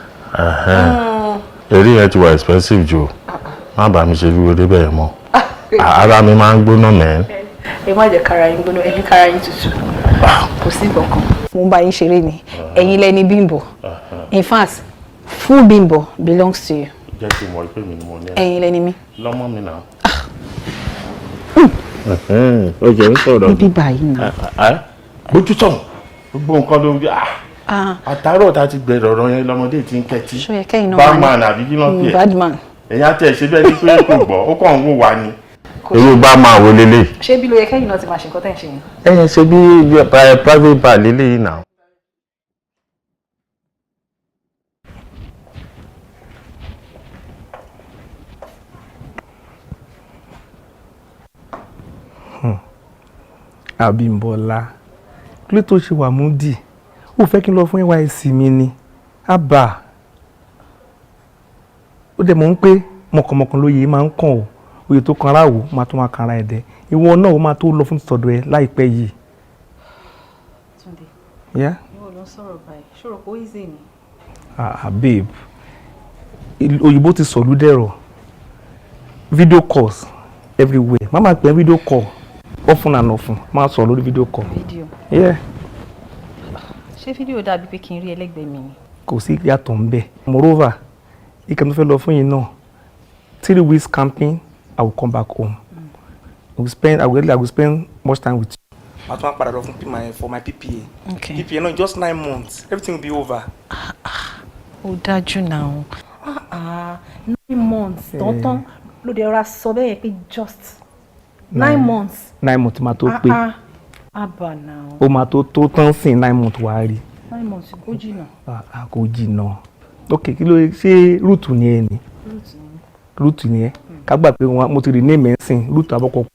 Èrè yẹn ti wà expensive jù. Má bàa mi ṣe irú eré bẹ́ẹ̀ mọ́. Ara mi máa ń gbóná mẹ́rin. Ẹ má jẹ́ kára yín gbóná, ẹ ní kára yín tutù. Kò sí nǹkan kan. Mo ń bá yín ṣeré ni. Ẹ̀yin lẹni Bimbo. In fact, full Bimbo belongs to you. Jẹ́ kí n mọ̀ pé mi ni mo ní ẹ. Ẹ̀yin lẹni mi. Lọ́mọ mi náà. Ó jẹ́ ń sọ̀rọ̀. Bíbí báyìí náà. Bójú tán gbogbo nǹkan ló ń bí àtàrọ̀ tá a ti gbẹ̀rọ̀ ọ̀rọ̀ yẹn lọ́mọdé tí ń kẹ́tí. Ṣó yẹ kẹ́yìn náà Batman àbí kí ló ń pè é. Badman. Ẹ̀yin àti ẹ̀ ṣe bẹ́ẹ̀ ni pé kò gbọ́ ó kàn ń wò wá ni. Irú Batman wo lélẹ̀. Ṣé bí ló yẹ kẹ́yìn náà ti máa ṣe nǹkan tẹ́ ń ṣe yẹn. Ẹ̀yin ṣe bí private bar lélẹ̀ yìí náà. Abímbọ́lá kí ló tó ṣe wà múdì ó fẹ́ kí n lọ fún NYSC mi ni àbá ó dẹ̀ mọ̀ ń pé mọ̀kànmọ̀kàn lóye máa ń kàn ó oyè tó kan aráàwọ̀ máa tó máa kan ara ẹ̀dẹ̀ ìwọ náà ó máa tó lọ fún tọ̀dọ̀ ẹ láìpẹ́ yìí. Túndé. Yeah? Ìwọ ló ń sọ̀rọ̀ báyìí ṣòro kó easy ni. Babe òyìnbó ti sọ̀lú dẹ̀rọ̀ video calls everywhere má máa pè é video call often and often máa sọ lórí video call. Video. Yeah. Ṣé fídíò dàbí pé kí n rí ẹlẹ́gbẹ̀ẹ́ mi ni. Kò sí yàtọ̀ ń bẹ̀. Moreover ìkànnì tó fẹ́ lọ fún yín náà 3 weeks camping I will come back home. I will spend much time with you. Màá tún wá padà lọ fún for my PPA. Okay. PPA náà just 9 months everything will be over. Ó dájú náà. 9 months tọ́tán ló dé ra sọ bẹ́ẹ̀ pé just 9 months. 9 months máa tó pé. Àbà náà. Ó máa tó tán sí 9 months wá rí. 9 months kò jìnnà. Kò jìnnà. Ok kí ló ṣe rúùtù ni ẹ ni. Rúùtù ni ẹ. Ká gbà pé mo ti rí ní mẹ́sìn rúùtù abọ́kọ̀kú.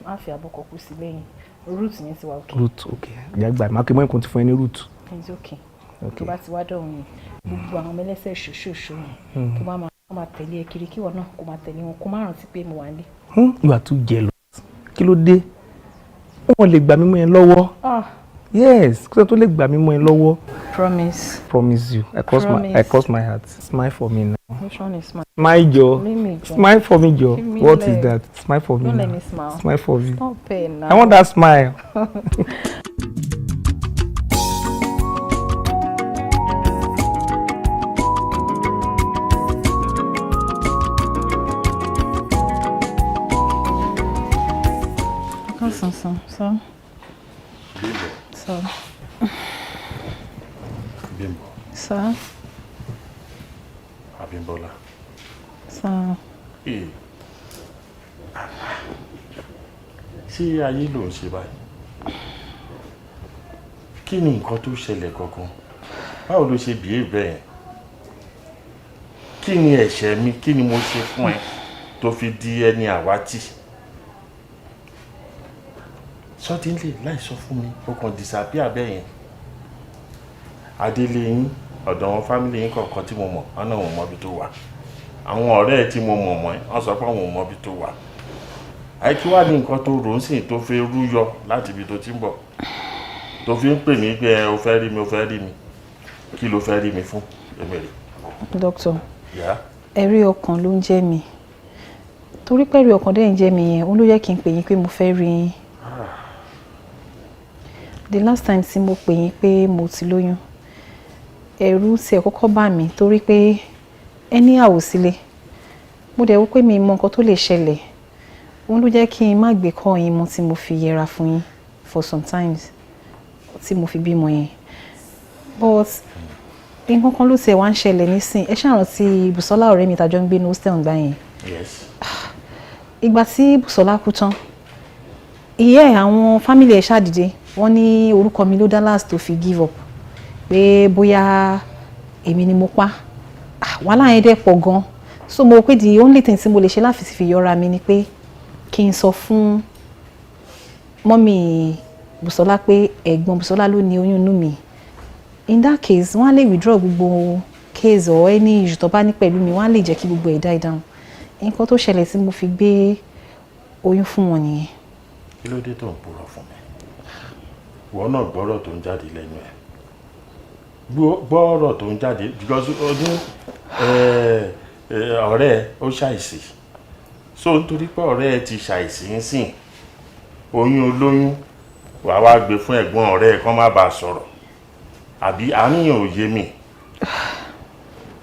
Má fi abọ́kọ̀kú sí lẹ́yìn rúùtù yẹn ti wà ok. Rúùtù ok ìyá gbà má kí mọ́ nǹkan ti fún ẹ ní rúùtù. It's okay. tó bá ti wá dọ̀hún yẹn gbogbo àwọn ọmọlẹ́sẹ̀ ṣoṣooṣo yẹn tó bá máa tẹ̀lé ẹ kiri kí wọn náà kó máa tẹ̀lé wọn kó má rántí pé mo wà nílé. You are too jealous. Kí ló dé? Wọ́n lè gbà mí mọ́ ẹ lọ́wọ́. Yes, kí ló tó lè gbà mí mọ́ ẹ lọ́wọ́. Promise. Promise you. I cross my heart. Smile for me now. Which one is smile? Smile, Joe. Smile for me, Joe. What leg. is that? Smile for me. Don't now. let me smile. Smile for me. Stop it now. I want that smile. Bimbo. Sir. Abimbola. Sir. Ṣé ayé ló ń ṣe báyìí? Kí ni nǹkan tó ṣẹlẹ̀ gangan? Báwo ló ṣe behave bẹ́ẹ̀? Kí ni ẹ̀ṣẹ̀ mi? Kí ni mo ṣe fún ẹ tó fi di ẹni àwátì? Suddenly láì sọ fún mi, ó kàn disappear bẹ́ẹ̀ yẹn. Adélé yín, ọ̀dọ̀ wọn family yín kọ̀ọ̀kan tí mo mọ̀, wọn náà wọn mọ ibi tó wà. Àwọn ọ̀rẹ́ tí mo mọ̀ mọ́ ẹ, wọ́n sọ pé àwọn ò mọ ibi tó wà. Àìkí wá ní nǹkan tó rò ń sìn tó fi rú yọ láti ibi tó ti ń bọ̀. Tó fi ń pè mí pé o fẹ́ rí mi, o fẹ́ rí mi. Kí ló fẹ́ rí mi fún? Emily. Doctor. Yeah. Ẹ̀rí ọkàn ló ń jẹ́ mi. Torí pé ẹ̀rí ọkàn dẹ̀ ń jẹ́ mi yẹn, ó ló yẹ kí n pè yín pé mo fẹ́ rí yín. The last time tí mo pè yín pé mo ti lóyún, ẹ̀rù tí ẹ kọ́kọ́ bà mí torí pé ẹ níyàwó sílé. Mo dẹ̀ wò pé mi mọ nǹkan tó lè ṣẹlẹ̀. Òun ló jẹ́ kí n má gbé kọ́ yín mọ́ tí mo fi yẹra fún yín for some times tí mo fi bímọ yẹn. But nǹkan kan ló tiẹ̀ wá ń ṣẹlẹ̀ nísìn. Ẹ ṣàrántí Bùsọ́lá ọ̀rẹ́ mi tàjọ ń gbé ní hostel ńgbà yẹn. Yes. Ìgbà tí Bùsọ́lá kú tán, ìyá ẹ̀ àwọn family ẹ̀ ṣàdìde. Wọ́n ní orúkọ mi ló dá last tó fi give up. Pé bóyá èmi ni mo pa. Wàhálà yẹn dẹ̀ pọ̀ gan. So mo pé the only thing tí mo lè ṣe láti fi yọra mi ni pé kí n sọ fún mọ́mì Bùsọ́lá pé ẹ̀gbọ́n Bùsọ́lá ló ní oyún inú mi. In that case, wọ́n á lè withdraw gbogbo case or any issue tó bá ní pẹ̀lú mi, wọ́n á lè jẹ́ kí gbogbo ẹ̀ die down. Nǹkan tó ṣẹlẹ̀ tí mo fi gbé oyún fún wọn nìyẹn. Kí ló dé tó ń purọ́ fún mi? Ìwọ náà gbọ́rọ̀ tó ń jáde lẹ́nu ẹ̀. Gbọ́rọ̀ tó ń jáde because ọdún ọ̀rẹ́ ó ṣàìsí. So nítorí pé ọ̀rẹ́ ẹ ti ṣàìsí ń sìn, oyún olóyún wàá wá gbé fún ẹ̀gbọ́n ọ̀rẹ́ ẹ kán má bàa sọ̀rọ̀. Àbí àníyàn ò yé mi.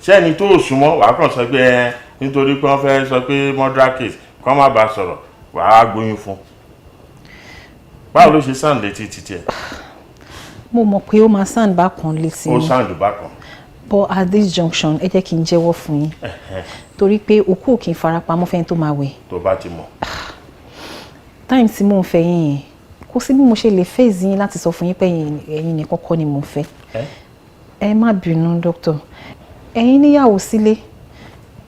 Ṣé ẹni tó súnmọ́ wàá kàn sọ pé nítorí pé wọ́n fẹ́ sọ pé murder case kán má bàa sọ̀rọ̀ wàá gbóyún fún. Báwo ló ṣe sound létí títí ẹ? Mo mọ̀ pé ó máa sound bákan létí mi. Ó sound bákan. But at this junction, ẹ jẹ́ kí n jẹ́wọ́ fún yín. Torí pé òkú ò kí n farapamọ́ fẹ́ni tó máa wẹ̀. Tó bá ti mọ̀. Time tí mò ń fẹ́ yín yẹn, kò sí bí mo ṣe lè face yín láti sọ fún yín pé ẹ̀yin nìkan kọ́ ni mò ń fẹ́. Ẹ má bínú, doctor. Ẹ̀yin níyàwó sílé.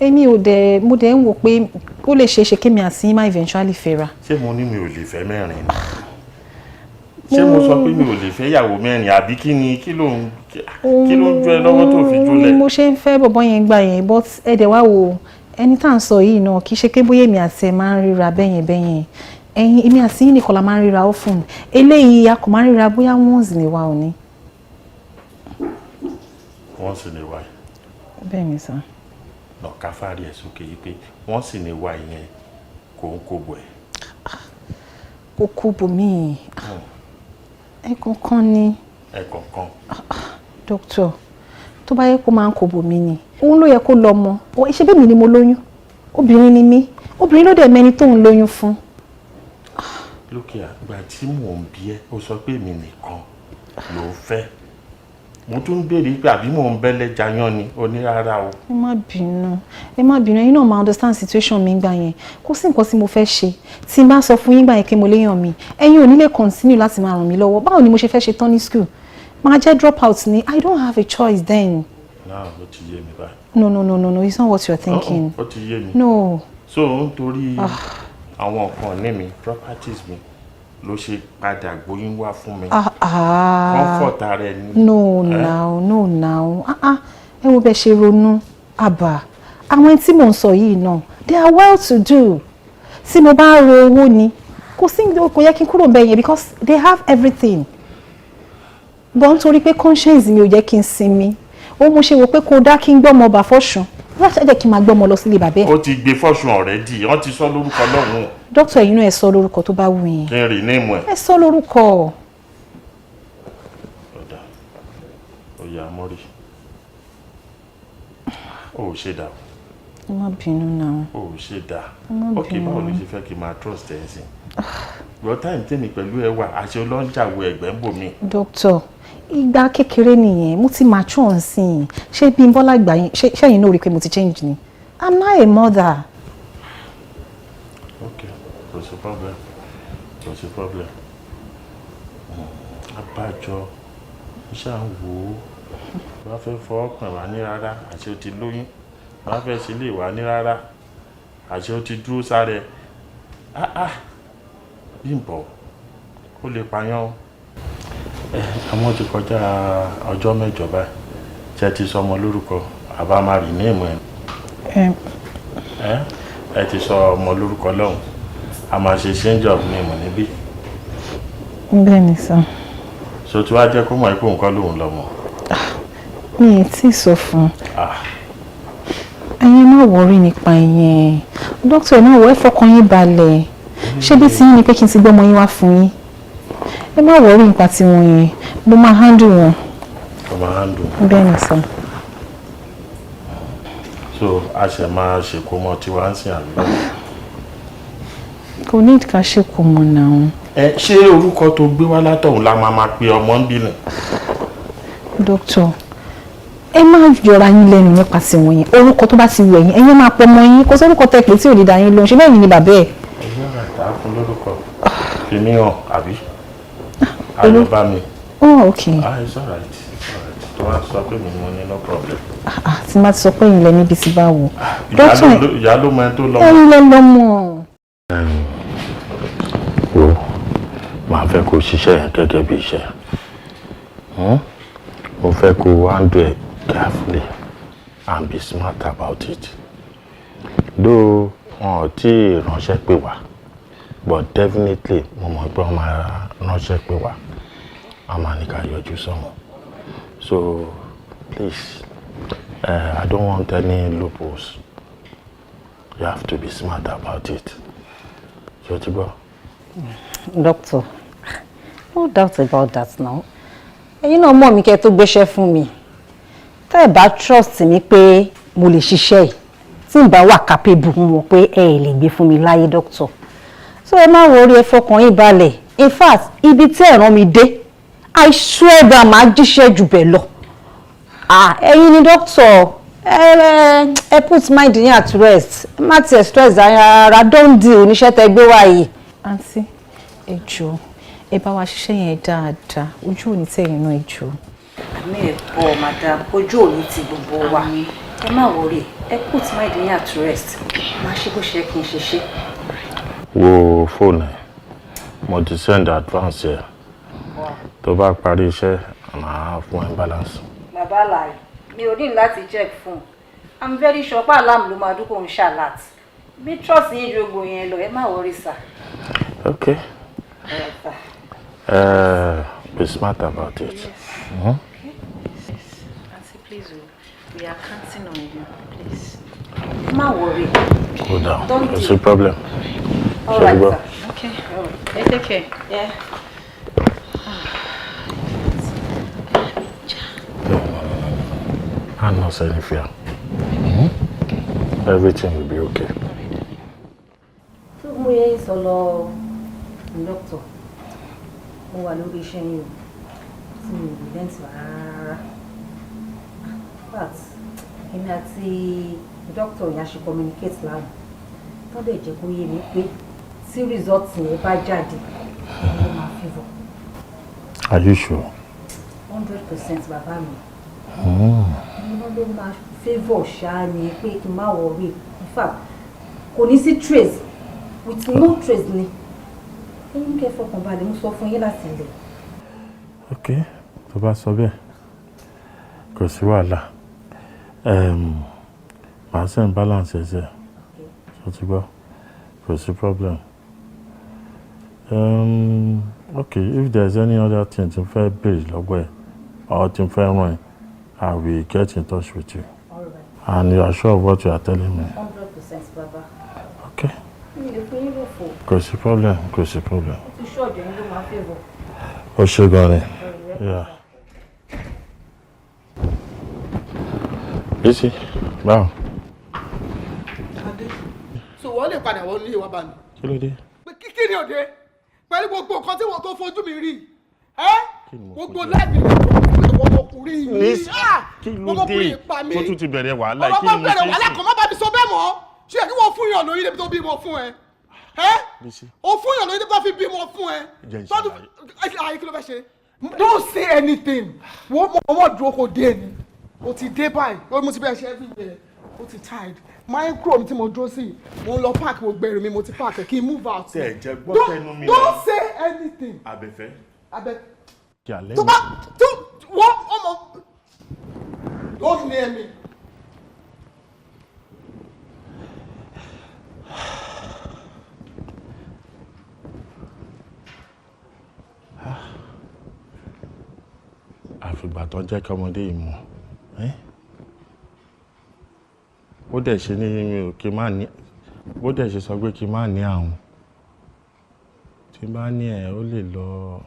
Mo dẹ̀ ń wò pé ó lè ṣeé ṣe kémi àti yín má eventually fẹ́ra. Ṣé mo ní mi ò lè fẹ́ mẹ́rin ni? Ṣé mo sọ pé mi ò lè fẹ́ ìyàwó mẹ́rin àbí kí ló ń jó ẹ lọ́wọ́ tó fi jólẹ̀? Mo ṣe ń fẹ́ bọ̀bọ́ yẹn gbà yẹn, but ẹ dẹ̀ wá wò ẹni tá à ń sọ yìí náà kì í ṣe pé bóyá èmi àti ẹ máa ń ríra bẹ́yẹn. Èmi àti yín nìkan la máa ń ríra often. Eléyìí a kò máa ń ríra bóyá once ní wa ò ní. Once ní wa. Bẹ́ẹ̀ ni sà. Nà ká fárí ẹ̀ sókè yìí pé once ní wa yẹn kò ń kóbo ẹ̀. Ó kóbo mi. Ẹ̀kọ̀ọ̀kan ni. Ẹ̀kọ̀ọ̀kan. Doctor, tó bá yẹ kó máa ń kóbo mi ni. Òun ló yẹ kó lọ mọ. Ṣé bẹ́ẹ̀ mi ni mo lóyún? Obìnrin ni mí. Obìnrin ló dẹ̀ mẹ́ni tó ń lóyún fún. Lókè àgbà tí mò ń bí ẹ, ó sọ pé mi nìkan ló fẹ́. Mo tún béèrè pé àbí mò ń bẹ́lẹ̀ jayán ni onírárá o. Ẹ má bínú. Ẹ̀yin náà máa understand situation mi gbà yẹn. Kò sí nǹkan tí mo fẹ́ ṣe. Tí n bá sọ fún yín gbà yẹn pé mo léyàn mi, ẹ̀yin ò ní lè continue láti máa ràn mí lọ́wọ́. Báwo ni mo ṣe fẹ́ ṣe tán ní school? Máa jẹ́ drop out ni. I don't have a choice then. Náà ó ti yé mi báyìí. No, it's not what you're thinking. Ó ti yé mi. No. So nítorí àwọn nǹkan ní mi, properties mi, ló ṣe padà gbóyún wá fún mi. Comfort ara ẹ ni. No now. Ẹ wo bẹ ṣe ronú àbá. Àwọn tí mò ń sọ yìí náà, they are well to do. Tí mo bá ro owó ni, kò yẹ kí n kúrò bẹ́ẹ̀ yẹn because they have everything. Bọ́n torí pé conscience mi ò jẹ́ kí n sinmi. Ó mo ṣe wò pé kó dá kí n gbọ́mọ ọba fọ́ṣùn. Láti jẹ́ kí n máa gbọ́mọ lọ sílé bàbá ẹ̀. Ó ti gbé fọ́ṣùn already, wọ́n ti sọ lórúkọ lọ́hùn. Dókítà ẹ̀yin náà ẹ sọ lórúkọ tó bá wù yín. Kí n rí ní ìmọ̀ ẹ̀. Ẹ sọ lórúkọ. Ọ̀dà, ó yá mọ́rí. Ó ṣe dà. Ẹ má bínú náà. Ó ṣe dà. Ok, báwo ni ṣe fẹ́ kí n máa trust ẹ̀ sí? Your time tèmi pẹ̀lú ẹ wà, àṣẹ olóńjàwó ẹ̀gbẹ́ ń bò mí. Dókítà, ìgbà kékeré nìyẹn, mo ti mature nsìn. Ṣé bí n bọ́lá gbà yín, ṣẹ́yìn náà rí pé mo ti change ni? I'm not a mother. Ok, kò sí problem. Abájọ, iṣẹ́ à ń wò ó. Bá fẹ́ fọwọ́ kàn wá ní rárá, àṣẹ ó ti lóyún. Bá fẹ́ ṣe lè wá ní rárá, àṣẹ ó ti dúró sáré. Bímbọ́, ó lè pààyàn. Àmọ́ ti kọjá ọjọ́ mẹ́jọ báyìí. Ṣé ti sọ ọmọ lórúkọ? Àbá máa rí ní ìmọ̀ ẹ̀. Ẹ ti sọ ọmọ lórúkọ lọ́hùn. A máa ṣe change of name níbí. Bẹ́ẹ̀ ni sọ. So tí wàá jẹ́ kó mọ̀ pé nǹkan lòun lọ́mọ. Mi ì tí ì sọ fún un. Ẹ̀yin má wọrí nípa ìyẹn. Dókítà náà wọ ẹ fọkàn yín balẹ̀. Ṣé bí tí yín ni pé kí n ti gbé ọmọ yín wá fún yín? Ẹ má wọrí nípa tiwọn yẹn. Mo máa handle wọn. Mo máa handle. Bẹ́ẹ̀ ni sọ. So a ṣe máa ṣèkó mọ tiwa ń sìn àgbà. Kò ní ìdíkà ṣèkó mọ náà. Ṣé orúkọ tó gbé wá látọ̀hún la máa pe ọmọ ń bínú? Dókítà, ẹ má yọra yín lẹ́nu nípa tiwọn yẹn. Orúkọ tó bá ti wù ẹ̀yin, ẹ̀yin máa pọ̀ mọ́ yín. Kò sórúkọ tẹ́ pé tí ò lè dá yín lóhùn. Ṣé bẹ́ẹ̀ ni bàbá ẹ̀? Ẹ̀yin ọ̀rẹ́ ta fún lórúkọ. Fi mí hàn, àbí? Ayọ̀ bá mi. Oh, okay. It's alright. Tó wá sọ pé mi mo ní no problem. Tí má ti sọ pé ìyìn lẹ níbi tí bá wò. Ìyá ló mọ ẹni tó lọ́mọ. Ẹ̀yin lẹ lọ́mọ. Wo, màá fẹ́ kó ṣiṣẹ́ yẹn gẹ́gẹ́ bí iṣẹ́. Mo fẹ́ kó handle it carefully and be smart about it. Though wọn ò tí ì ránṣẹ́ pè wá, but definitely mo mọ̀ pé wọ́n máa ránṣẹ́ pè wá. A máa ní ká yọjú sọ́wọ́n. So please, I don't want any loopholes. You have to be smart about it. So to go. Doctor, no doubt about that now. Ẹ̀yin náà mọ̀ mí kẹ́ tó gbéṣẹ́ fún mi. Tẹ́ ẹ bá trust mi pé mo lè ṣiṣẹ́ yìí, tí n bá wà capable mọ̀ pé ẹ lè gbé fún mi láyé doctor. So ẹ má worry, ẹ fọkàn yín balẹ̀. In fact, ibi tí ẹ rán mi dé, I swear that màá jíṣẹ́ jù bẹ́ẹ̀ lọ. Ẹ̀yin ni doctor. Ẹ put mind yín at rest. Ẹ má tiẹ̀ stress ara, don't deal oníṣẹ́ tẹ́ gbé wá yìí. Aunty, ẹ jọ̀ọ́, ẹ bá wa ṣiṣẹ́ yẹn dáadáa. Ojú ò ní tẹ̀yìn náà, ẹ jọ̀ọ́. Àmì ẹ̀kọ́ madam, ojú ò ní ti gbogbo wa. Ẹ má worry, ẹ put mind yín at rest. Máa ṣe bó ṣe kí n ṣe ṣe. Wo fóònù ẹ, mo ti send advance ẹ. Tó bá parí iṣẹ́, màá fún ẹ balance. Bàbá Àlàrí, mi ò ní láti check phone. I'm very sure pé alarm ló máa dúpọ̀ ń ṣàlàt. Bí trust yín ju gbogbo yẹn lọ, ẹ má worry sir. Okay. Be smart about it. Yes. Okay. Auntie, please, we are counting on you, please. Má worry. Go down. What's the problem? All right, sir. Okay. All right. Take care. Yeah. No. I'm not saying fear. Everything will be okay. So, mo yẹ sọ̀lọ̀ doctor. Mo wà lórí iṣẹ́ yín o. Tí mi ò relent rárá. But èmi àti doctor yẹn ṣe communicate lánàá. Tó dẹ̀ jẹ́ kó yé mi pé tí result yẹn bá jáde, ó máa favour. Are you sure? 100% bàbá mi. Mo ló máa favour ṣáá ni pé kí n má worry. In fact, kò ní sí trace. With no trace ni. Ẹ̀yin kẹ́ fọkàn balẹ̀ mo sọ fún yín láti ilẹ̀. Ok, tó bá sọ bẹ́ẹ̀ kò sí wàhálà. Màá send balance ẹsẹ̀ ṣó ti gbọ́ kò sí problem. Okay, if there's any other thing tí n fẹ́ béèrè lọ́wọ́ ẹ̀ or tí n fẹ́ ràn ẹ́, I will get in touch with you. All right. And you are sure of what you are telling me? 100% Baba. Okay. Mi lè fún yín lófo. Kò sí problem, kò sí problem. Ó ti ṣọ́ọ̀jù yín ló máa favour. Ó ṣe gan ni. Yeah. Bísí, báwo? So wọ́n lè padà wọ́n ní ìwà bá mi. Kí ló dé? Kí ni òde? Pẹ̀lú gbogbo nǹkan tí wọ́n tó fojú mi rí. Gbogbo láìpẹ́ ìwọ̀n ọkùnrin yìí. Kí ló dé? Tó tún ti bẹ̀rẹ̀ wàhálà. Kí ni mo ṣe? Ọlọ́pàá bẹ̀rẹ̀ wàhálà kan má bá mi sọ bẹ́ẹ̀ mọ́. Ṣé kí wọ́n fún yàn lórí ibi tó bímọ fún ẹ? O fún yàn lórí ibi tó fi bímọ fún ẹ. Ayé kí ló fẹ́ ṣe? Don't say anything. Wọ́n mọ̀ dúró kò dé ni. O ti dé báyìí. Mo ti bẹ̀rẹ̀ ṣe everywhere. O ti tired. Micro mi tí mo dúró sí, mo ń lọ park mo gbẹrù mi, mo ti park kí n move out. Tẹ̀ jẹ́ gbọ́ tẹnu mi. Don't say anything. Abẹ́fẹ́. Abẹ́. Kí alẹ́ Tó bá wọ́n ọmọ. Don't near me. Àfìgbà tó jẹ́ kí ọmọdé yìí mọ̀. Bó dẹ̀ ṣe ní mi ò kí má ní, bó dẹ̀ ṣe sọ pé kí má ní àwọn. Tí bá ní ẹ̀ ó lè lọ.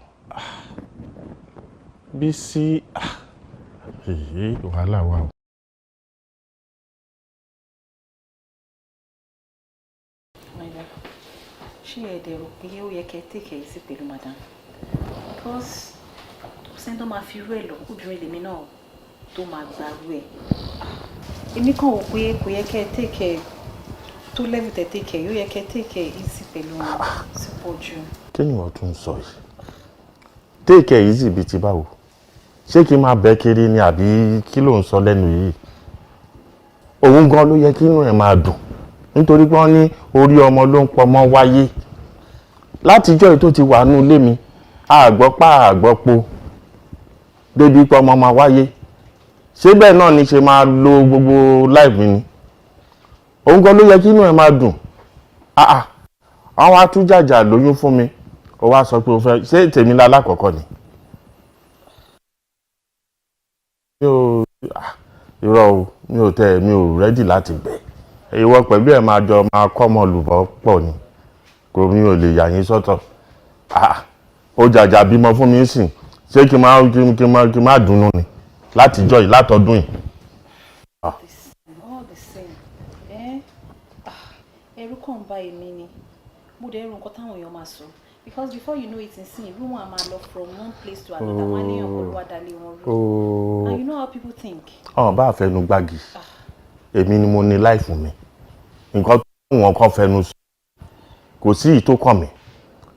Bísí, wàhálà wà o. Ṣé ẹ̀dẹ̀ rò pé ó yẹ kẹ́ take it sí pẹ̀lú madam? Because kò sẹ́ni tó máa fi rú ẹ̀ lọ, obìnrin lèmi náà tó máa gba rú ẹ̀. Èmi kàn wò pé kò yẹ kẹ́ take it tó level tẹ̀ take it, ó yẹ kẹ́ take it easy pẹ̀lú wọn sí pọ̀ jù. Kí ni wọ́n tún sọ yìí? Take it easy bíi ti báwo? Ṣé kí n máa bẹ́ kiri ni àbí kí ló ń sọ lẹ́nu yìí? Òun gan ló yẹ kí inú ẹ̀ máa dùn nítorí pé wọ́n ní orí ọmọ ló ń pọmọ wáyé. Látijọ́ yìí tó ti wà nínú ilé mi, àgbọ́pá àgbọ́po débi pé ọmọ máa wáyé. Ṣé bẹ́ẹ̀ náà ni ṣe máa lo gbogbo life mi ni? Òun gan ló yẹ kí inú ẹ̀ máa dùn. Àwọn atújàjà lóyún fún mi, ó wá sọ pé ó fẹ́ ṣé tèmi lálákọ̀ọ́kọ́ ni? Irọ́ o, mi ò ready láti bẹ̀. Ìwọ pẹ̀lú ẹ̀ máa jọ máa kọ́ ọmọ olùbọ́ pọ̀ ni. Kò mi ò lè yà yín sọ́tọ̀. Ó jàjà bímọ fún mi sìn. Ṣé kí n má dùnnú ni? Látijọ́ yìí, látọdún yìí. All the same. Ẹ̀rù kàn bá èmi ni. Mo dẹ̀ rò nǹkan táwọn èèyàn máa sọ. Because before you know it in sin, everyone a máa lọ from one place to another. Wọ́n á léèyàn kọ́ ló wá dalé wọn rú. And you know how people think. Bá fẹnu gbági. Èmi ni mo ní life mi. Nǹkan tó wọn kàn fẹnu sọ. Kò sí ìyí tó kàn mí.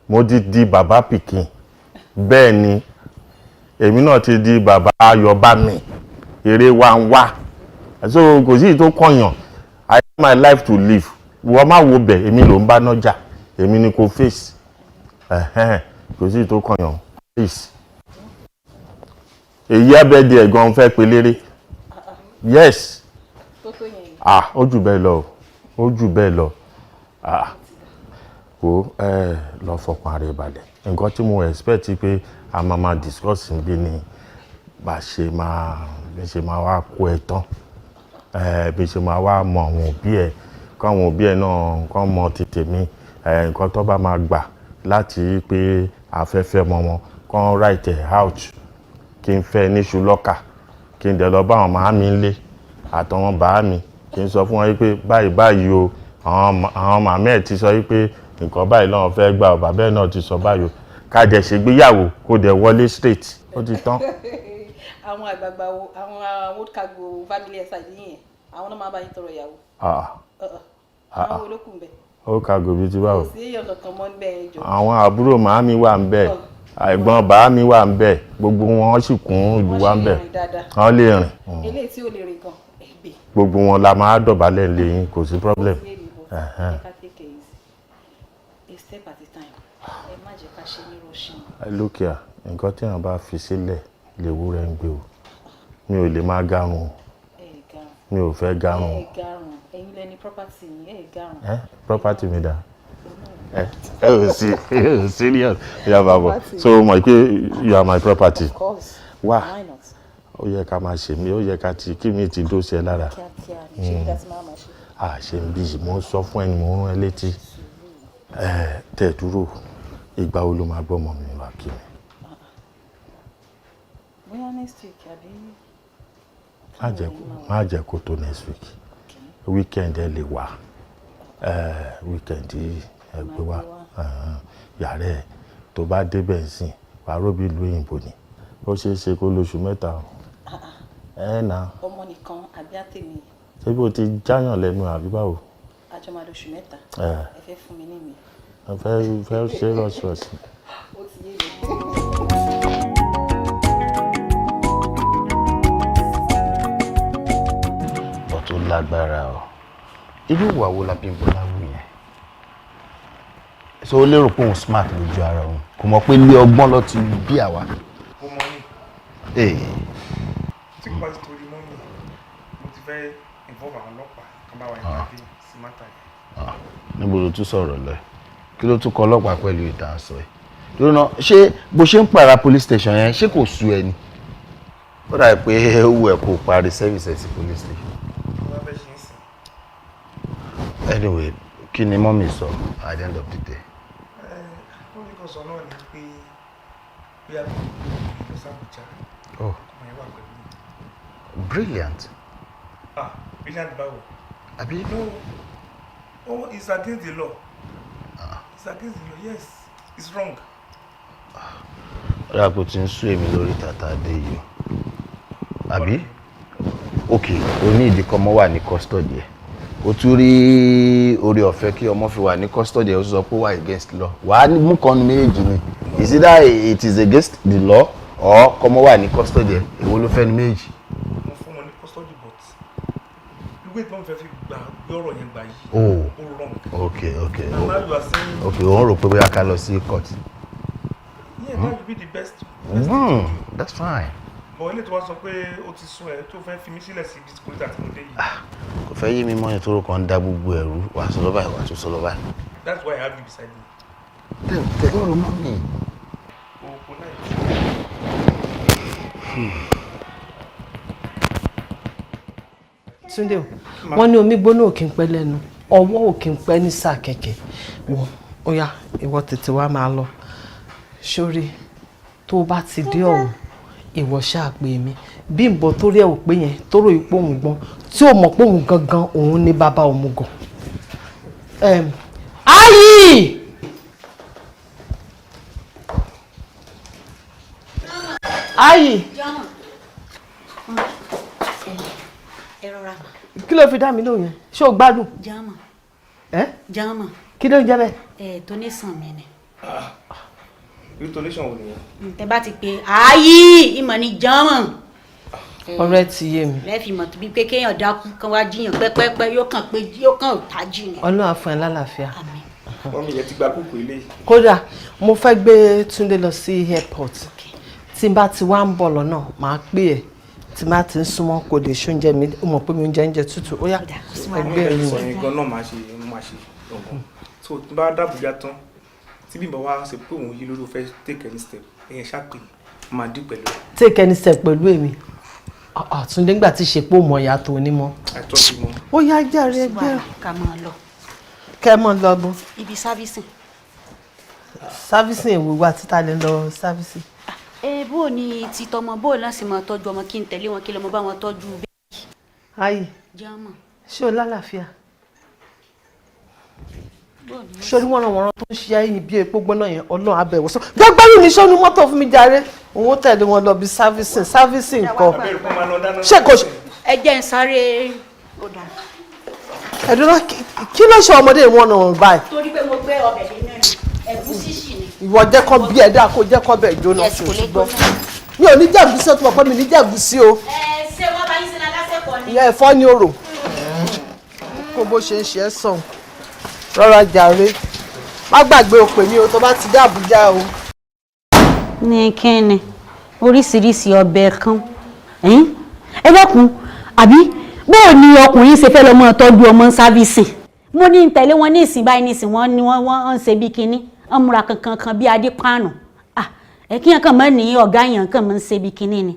Mo di bàbá pikin. Bẹ́ẹ̀ ni èmi náà ti di bàbá ayọ̀bá mi. Eré wa ń wá. So kò sí ìyí tó kànyàn. I have my life to live. Wọ́n má wo bẹ̀, èmi ló ń bá nájà. Èmi ni kò face. Kò sí ìyí tó kànyàn. Please. Èyí abẹ́dẹ̀ ẹ̀gan fẹ́ pe léré. Yes. Ó jù bẹ́ẹ̀ lọ. Ó jù bẹ́ẹ̀ lọ. Wo lọ fọkàn rẹ balẹ̀. Nǹkan tí mo expect pé a máa discuss bí ni bá ṣe máa wá kó ẹ tán. Bí ṣe máa wá mọ àwọn òbí ẹ̀, káwọn òbí ẹ̀ náà kàn mọ tètè mi. Nǹkan tó bá máa gbà láti pé afẹ́fẹ́ mọ wọn kàn write out. Kí n fẹ́ níṣu lọ́kà. Kí n dẹ̀ lọ bá àwọn màámi ńlé àtàwọn bàámi. Kí n sọ fún wọn pé báyìí o, àwọn màmá ẹ̀ ti sọ pé nǹkan báyìí lọ́wọ́ fẹ́ gbà ọ̀ bàbá ẹ̀ náà ti sọ báyìí o. Ká dẹ̀ ṣègbéyàwó kó dẹ̀ wọlé straight. Ó ti tán. Àwọn àgbààgbà wo, àwọn old cargo family ẹ̀sà yìí yẹn, àwọn náà máa bá yín tọrọ ìyàwó. Àwọn olókùn bẹ̀. Old cargo bíi ti báwo? Kò sí èèyàn kankan mọ́ níbẹ̀ ẹjọ́. Àwọn àbúrò màámi wà ń bẹ̀. Ẹ̀gbọ́n bàámi wà ń bẹ̀. Gbogbo wọn sì kún ìlú wa ń bẹ̀. Wọ́n lè rìn. Eléyìí tí ó lè rìn gan. Gbogbo wọn la máa dọ̀bálẹ̀ lẹ́yìn, kò sí problem. Step at a time. ẹ má jẹ́ ká ṣe ní rọṣin. Look here, nǹkan tí wọ́n bá fi sílẹ̀ lè wúrẹ́ ń gbé o. Mi ò lè máa garun o. Mi ò fẹ́ garun. Ẹ̀yin lẹni property yín, garun. Property mi dà. Oh, serious. Yeah, Baba. So, you are my property. Of course. Why? Why not? Ó yẹ ká máa ṣe mí, ó yẹ ká ti kí mi ti dó sí ẹ lára. Kíákíá ni ṣé bí láti máa ṣe. Ṣe ń bí mo ń sọ fún ẹni mo ń rán ẹ létí. Tẹ̀ dúró, ìgbà wo ló máa gbọ́ ọmọ mi wá kí mi? Bóyá next week àbí. Má jẹ́ kó tó next week. Weekend ẹ lè wá. Weekend ẹ gbé wá. Yàrá ẹ tó bá débẹ̀ sìn wàá róbí ìlú òyìnbó ni. Ó ṣeé ṣe kó lóṣù mẹ́ta o. Ọmọ nìkan àbí àtẹ̀mí. Ṣé bí o ti jáyàn lẹ́nu àbí báwo? Àjọ máa lóṣù mẹ́ta. Ẹ fẹ́ fún mi ní mi. Ẹ fẹ́ ṣe rọ́ṣrọ́ṣì. Ó ti yé mi. Bọ̀ tó lágbára o. Irú ìwà wo la Bímbọ́lá wù yẹn? So ó lérò pé òun smart lójú ara òun. Kò mọ̀ pé ilé ọgbọ́n ló ti bí àwa. Mo mọ̀ ní. Tí kò bá ti torí mọ́ mi, mo ti fẹ́ involve àwọn ọlọ́pàá kan bá wa intervene sí mátà yìí. Níbo ló tún sọ̀rọ̀ lọ? Kí ló tún kọ ọlọ́pàá pẹ̀lú ìdánsọ ẹ̀? Lónà ṣé bó ṣe ń pààrà police station yẹn ṣé kò sú ẹni? Ó dà pé ó wù ẹ́ kó parí service sí police station. Wọ́n fẹ́ ṣe ń sìn. Anyway, kí ni mọ́mì sọ at the end of the day? Ó ní kò sọ náà ni pé bí a bí ìlú sàbújá ọmọ yẹn wà pẹ̀lú mi. Brilliant. Brilliant báwo? Àbí? No, it's against the law. It's against the law, yes. It's wrong. Ọ̀rẹ́ àpò tí ń sú èmi lórí tàtà dé yìí o. Àbí? Ok, o ní ìdí kan ọmọ wà ní custody ẹ̀. O tún rí orí ọ̀fẹ́ kí ọmọ fi wà ní custody ẹ̀ o sọ pé wà against law. Wàá mú kan méjì ni. Is either it is against the law or kọ́mọ wà ní custody ẹ̀. Èwo ló fẹ́ ní méjì? Mo fún wọn ní custody but ìwé tí wọ́n fẹ́ fi gbé ọ̀rọ̀ yẹn gbà yìí. Oh, ó wrong. okay. Now you are saying. Okay, òun rò pé bóyá ká lọ sí court. Yeah, that would be the best. That's fine. But ilé tí wọ́n sọ pé ó ti sún ẹ tó fẹ́ fi mí sílẹ̀ sí discourse àti mo dé yìí. Kò fẹ́ yé mi mọ́ yẹn tó rò kàn ń dá gbogbo ẹ̀rú wà á sọ̀rọ̀ báyìí wà á tún sọ̀rọ̀ báyìí. That's why I have you beside me. Tẹ̀lé ọ̀rọ̀ mọ́ mi. Òkú náà. Túndé o, wọ́n ní omi gbóná òkè ń pẹ́ lẹ́nu, ọwọ́ òkè ń pẹ́ ní sáà kẹ̀kẹ́. Ó yá, ìwọ tètè wá máa lọ. Sórí tó bá ti dé ọ̀hún, ìwọ ṣáà pè mí. Bímbọ́ tó rí ẹ̀ ò pé yẹn, tó rò ipò òun gbọ́n, tí ò mọ̀ pé òun gangan òun ní bàbá òmùgọ̀. Ayi! Ayi! Kí ló fi dá mi lóhùn yẹn? Ṣé o gbádùn? Jama. Jama. Kí ló ń jẹ́ bẹ́ẹ̀? Donation mi ni. Donation wo nìyẹn? Tẹ bá ti pè ayi ìmọ̀ ni jama. Ọ̀rẹ́ ti yé mi. Lẹ́fì mọ̀ tó bí pé kéèyàn dákú kan wá jiyàn pẹ́pẹ́pẹ́ yóò kàn tají ni. Ọlọ́run á fún ẹ lálàáfíà. Wọ́n mi yẹn ti gba kókò ilé. Kódà mo fẹ́ gbé Túndé lọ sí airport. Tí n bá ti wá ń bọ̀ lọ́nà, màá pè ẹ́. Tí n bá ti ń súnmọ́ kò lè ṣoúnjẹ mi, ó mọ̀ pé mi oúnjẹ tútù. Ó yá, ẹgbẹ́ mi. Sọ yẹn gan náà máa ṣe lọ́gbọ̀n. So tí bá dàbújá tán, tí Bímbọ́ wá ṣe pé òun yí lórí ó fẹ́ take any step, ẹ̀yẹn ṣàpè máa dí pẹ̀lú. Take any step pẹ̀lú èmi. Túndé ńgbà tí ṣe pé ó mọ ìyá tó onímọ̀. Àìtọ́sí mọ́. Ó yá jàre ẹgbẹ́. Ká máa lọ. Kẹ́ mọ́ lọ bó. Ibi sáfísìn. Sáfísìn èwo wà títà lè lọ sáfísìn. Bó ni ti tọmọ bó náà sì máa tọ́jú ọmọ kí n tẹ̀lé wọn kí lọ́mọ bá wọn tọ́jú bẹ́ẹ̀. Ayi. Jama. Ṣé o lálàáfíà? Ṣé wọ́n tó ń ṣe ayé ní bí epo gbọ́nà yẹn Ọlọ́run abẹ̀wò sọ. Gbẹ́gbẹ́rún ní sọ́nu mọ́tò fún mi jàre. Òun tẹ̀lé wọn lọ bí sáfísìn kọ. Ṣé kò ṣe. Ẹ jẹ́ ń sáré. Ẹ̀dùnà kí ló ṣe ọmọdé wọn náà báyìí? Torí pé mo gbé ọbẹ̀ nínú ẹ̀gúsí ṣì ni. Ìwọ jẹ́ kọ́ bí ẹ̀dá kó jẹ́ kọ́ bẹ̀ jóná ṣùgbọ́n. Mi ò ní jẹ̀gúsí o, tí mo pẹ́ mi ní jẹ̀gúsí o. Ṣé wọ́n bá yín sí lálásẹ̀kọ̀ ni? Ìyá ẹ̀fọ́ ní òrò. Kó bó ṣe ń ṣe é sàn. Rọ́ra jàre. má gbàgbé o pè mí o tó bá ti dé Àbújá o. ní kíni oríṣiríṣi ọbẹ̀ kan ẹ dákun àbí bóò ni ọkùnrin ṣe fẹ́ lọ́mọ tọ́jú ọmọ sáfíìsì mo ní tẹ̀lé wọn ní ìsìn báyìí ní ìsìn wọn ni wọ́n ń ṣe bí kinní wọ́n múra kankan bí adépáànù kí yẹn kàn mọ́ ní ọ̀gá yẹn kàn mọ́ ń ṣe bí kinní ni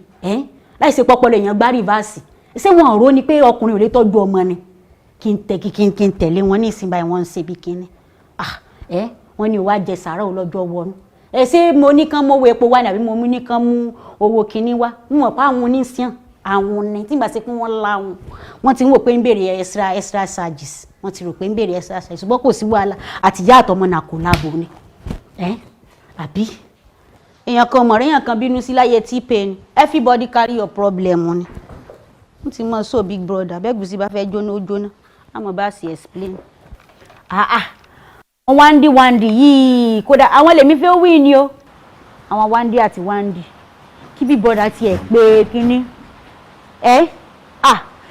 láì ṣe pọ́pọ́ lèèyàn gbá rìvásì ṣé wọn ò rò ní pé ọkùnrin ò lè tọ́jú ọmọ ni kí n tẹ̀lé wọn ní ìsìn báyìí wọ́n ń ṣe bí kinní wọ́n ní wàá jẹ sàárà lọ́jọ́ wọnú ṣé mo ní kán mówó epo wá ní àbí mo ní kán mú owó kinní wá wọn pa àwọn oníṣàn àwọn ni tí n bá ṣe pé wọ́n láwọn wọ́n ti ń wò pé ń béèrè extra charges wọ́n ti rò pé ń béèrè extra charges ṣùgbọ́n kò sí wàhálà àtìyá àtọmọ náà kò láàbò ni àbí èèyàn kan mọ̀rẹ́ èèyàn kan bínú sí láyé tí pé ni everybody carry your problem ni wọ́n ti mọ̀ so big brother bẹ́gùsí bá fẹ́ jóná ó jóná àmọ́ bá sì explain àwọn wáńdí yìí kódà àwọn lèmi fẹ́ wí ni o àwọn wáńdí àti wáńdí kí bí brother tiẹ̀ pé kínní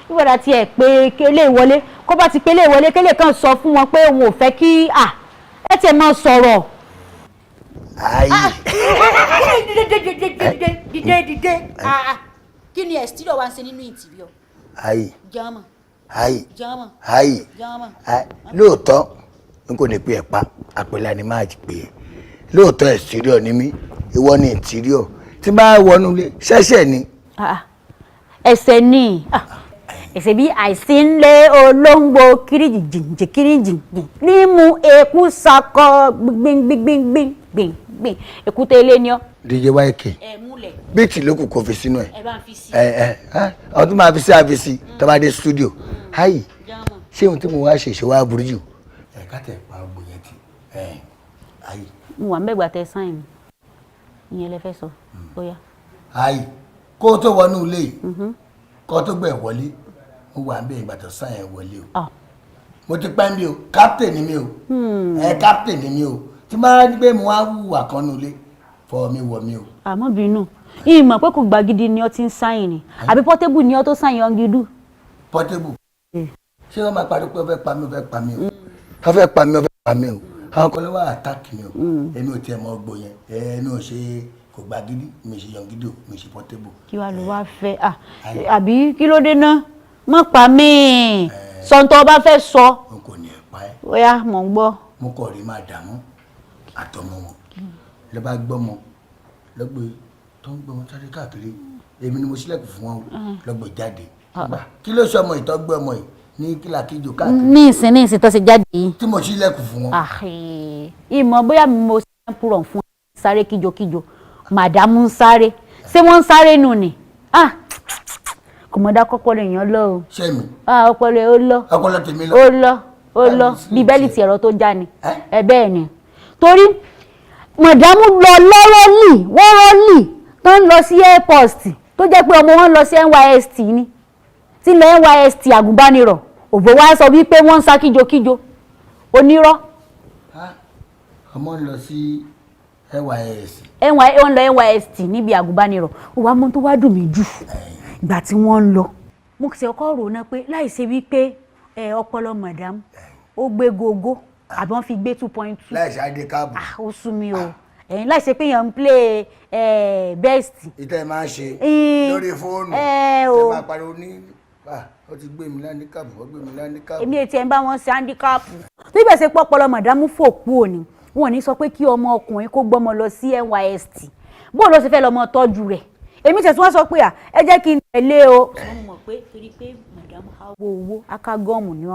bí brother tiẹ̀ pé kélé ìwọlé kó bá ti pélé ìwọlé kélé kan sọ fún wọn pé òun ò fẹ́ kí ẹ tiẹ̀ máa sọ̀rọ̀. dìde kí ni ẹ̀sítírọ̀ wa ń ṣe nínú ìtìrìọ̀. lóòótọ́ n kò ní pé ẹ̀ pa àpẹẹrẹ ni máa pè é lóòótọ́ ẹ̀sítírìọ̀ ni mí ìwọ ni ìtìrìọ̀ tí bá wọnú ilé ṣẹ́ṣẹ̀ ni. ẹsẹ̀ ni ẹsẹ̀ bí àìsí ńlẹ̀ olóńgbò kíríjìjì kíríjìjì nímú eku sakọ gbìngbìngbìngbìn èkúté ilé ni ọ. DJ YK bíìtì ló kù kó fi sínú ẹ ọdún máa fi sí àfisí tó bá dé studio ayi ṣé ohun tí mo wá ṣe ìṣòwò aburú jù ẹ ká tẹ pa ọgbọ yẹn ti ayi. mo wà mẹ́gbàá tẹ sáìn ìyẹn lẹ fẹ́ sọ bóyá. ayi kó o tó wọnú ilé yìí kó o tó gbẹ wọlé mo wà ń bẹ ìgbà tó sáyẹn wọlé o mo ti pẹ́ mi o captain ni mi o captain ni mi o tí máa ń gbé mo wá wùwà kan nù ilé fọ mi wọ mi o. àmọ́ bínú ìmọ̀ pé kò gbàgidi ni ọ ti ń sáyìn ni àbí pọ́tébù ni ọ tó sáyìn ọ̀ngidù. pọ́tébù ṣé wọ́n máa parí pé ó fẹ́ pa mí ó fẹ́ pa mí o ó fẹ́ pa mí ó fẹ́ pa mí o àwọn kan ló wà àtàkì mi o èmi ò tiẹ̀ mọ ọgbọ yẹn èmi ò ṣe kò gbàgidi mi ṣe ọ̀ngidù mi ṣe pọ́tébù. kí wàá ló wá fẹ́ àbí kí ló dé náà mọ̀ pa mí sọ̀ǹtọ̀ bá fẹ́ sọ. n kò ní ẹ̀ pa ẹ́. ó yá mọ̀ ń gbọ́. mo kọ̀ rí máa dààmú àtọmọ wọn ló bá gbọ́mọ lọ́gbẹ́ tó ń gbọ́mọ sáré káàkiri èmi ni mo ṣílẹ̀kùn fún wọn lọ́gbẹ́ jáde kí ló sọ ọmọ ìtọ́gbẹ́ ọmọ yìí ní kílàkíjò káàkiri. ní ìsìn tó ṣe jáde yìí. tí mo ṣílẹ̀kùn fún wọn. ìmọ̀ bóyá mo ṣe ń purọ̀ fún sáré kíjokíjo màdàmú ń sáré ṣé wọ́n ń sáré nù ni kò mọ̀ dá kọ́pọ̀lọ́ èèyàn lọ o. ṣé mi. ọpọlọ ó lọ. ọpọlọ tèmi lọ. ó lọ bí bẹ́lìtì ẹ̀rọ tó já ni bẹ́ẹ̀ ni torí mọ̀dámù lọ wọ́rọ́lì tó ń lọ sí airport tó jẹ́ pé ọmọ wọn lọ sí NYST ni tí lọ NYST àgùnbánirọ̀ òbò wa sọ wípé wọ́n ń sá kíjokíjo onírọ́. ọmọ ń lọ sí NYST. wọ́n lọ NYST níbi àgùnbánirọ̀ ó wá mú tó wá dùn mí jù ìgbà tí wọ́n ń lọ mo sì ọkọ rò náà pé láì ṣe wípé ọpọlọ mọ̀dámù ó gbé gogo àbí wọ́n fi gbé 2.2. láì ṣe àdé káàbù. ó sú mi o láì ṣe pé èèyàn ń play best. ìtẹ́ máa ń ṣe lórí fóònù ẹ máa pariwo ní ó ti gbé mi láńdíkàpù ó gbé mi láńdíkàpù. èmi ètí ẹ̀ ń bá wọn ṣe handicap tó ibẹ̀ ṣe pọ́ ọpọlọ mọ̀dámù fòkú òní wọn ò ní sọ pé kí ọmọ ọkùnrin kó gbọ́mọ lọ sí NYST bó ló ṣe fẹ́ lọ́mọ tọ́jú rẹ̀ èmi tẹ̀sí wọ́n sọ pé ẹ jẹ́ kí n tẹ̀lé o. wọ́n mọ̀ pé torí pé mọ̀dámù owó akágọ́ọ̀mù ni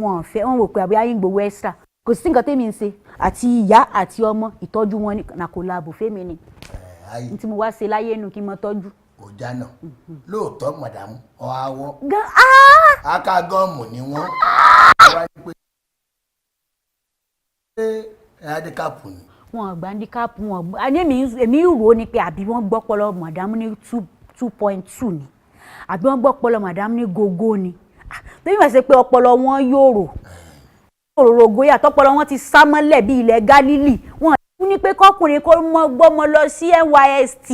wọ́n fẹ́ wọ́n wò pé àbí ayé ń gbowó extra kò sí nǹkan tẹ́mi ń ṣe àti ìyá àti ọmọ ìtọ́jú wọn ní nàkólàbò fẹ́mi ni n tí mo wá ṣe láyé nu kí n mọ tọ́jú. kò jánà lóòótọ́ mọ̀dàmú ọ̀háwọ́ akágọ́ọ̀mù ni wọ́n wá ní pé handicap ni. wọn gba handicap wọn èmi rò ní pé àbí wọ́n gbọ́ pọlọ mọ̀dàmú ní 2.2 ni àbí wọ́n gbọ́ pọlọ mọ̀dàmú ní gogo ni tóyìn wá ṣe pé ọpọlọ wọn yòrò òrògóyà tọpọlọ wọn ti sá mọ́lẹ̀ bí ilẹ̀ Gálílì wọn ní pé kọkùnrin kó gbọ́mọ lọ sí NYST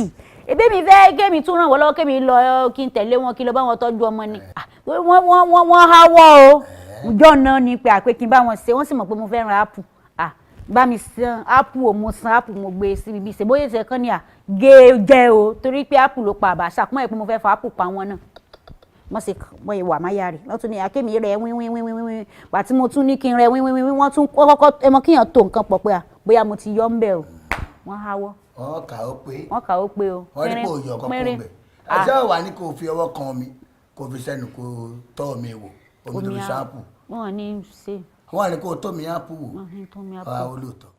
ebi mi fẹ́ kémi tún ràn wọ́n lọ́wọ́ kémi lọ kí n tẹ̀lé wọn kí n lọ bá wọn tọ́jú ọmọ ni wọ́n háwọ́ o ìjọ náà ni pé àpé kí n bá wọn ṣe wọ́n sì mọ̀ pé mo fẹ́ràn ápù bá mi san apple o mo san apple mo gbé sí bíbí ṣe bóyá ṣe kàn ní à gé o torí pé apple ló pa àbàṣà pọ́n ẹ̀ pé mo fẹ́ fa apple pa wọn náà mo sì mọ ìwà máyà rẹ̀ wọ́n tún ní akémi rẹ̀ wíwíwíwíwí gbà tí mo tún ní kí n rẹ̀ wíwíwíwí wọ́n tún kọ́kọ́ ẹmọ kíyàn tó nǹkan pọ̀ pé à bóyá mo ti yọ ń bẹ̀ o wọ́n háwọ́. wọ́n kà ó pé o. wọ́n ní kò yọ kọ́kọ́ bẹ̀ àṣà wà ní kò fi ọwọ́ kan mi kò fi sẹ́nu kò tọ́ mi wò omi tó fi ṣáàpù. wọ́n ní ṣe. wọ́n ní kò tó mi ápù wò ọ̀hà olóòótọ́.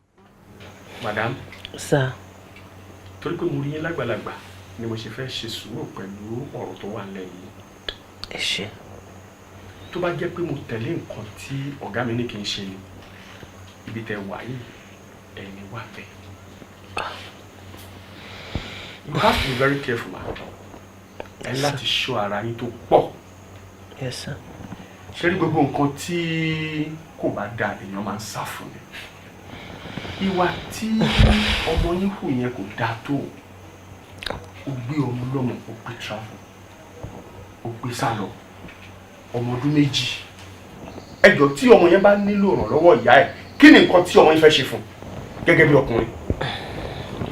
madam. sir. torí pé mo rí yín lágbàlagbà ni mo ṣe fẹ́ ṣe sùúrù pẹ̀lú ọ̀rọ̀ tó wà nílẹ̀ yìí. ẹ ṣé. tó bá jẹ́ pé mo tẹ̀lé nǹkan tí ọ̀gá mi ní kí n ṣe ni ibi tẹ wà yìí ẹni wà bẹ́ẹ̀. you have to be very careful ma. ẹ láti ṣọ́ ara yín tó pọ̀. yes sir. ṣé rí gbogbo nǹkan tí kò bá dáa èèyàn máa ń sá fún ni. ìwà tí ọmọ yín hù yẹn kò dáa tó o gbé ọmọ lọ́mọ o gbé travel o gbé sá lọ ọmọ ọdún 2 ẹjọ́ tí ọmọ yẹn bá nílò ìrànlọ́wọ́ ìyá ẹ̀ kí ni nǹkan tí ọmọ yẹn fẹ́ ṣe fún gẹ́gẹ́ bí ọkùnrin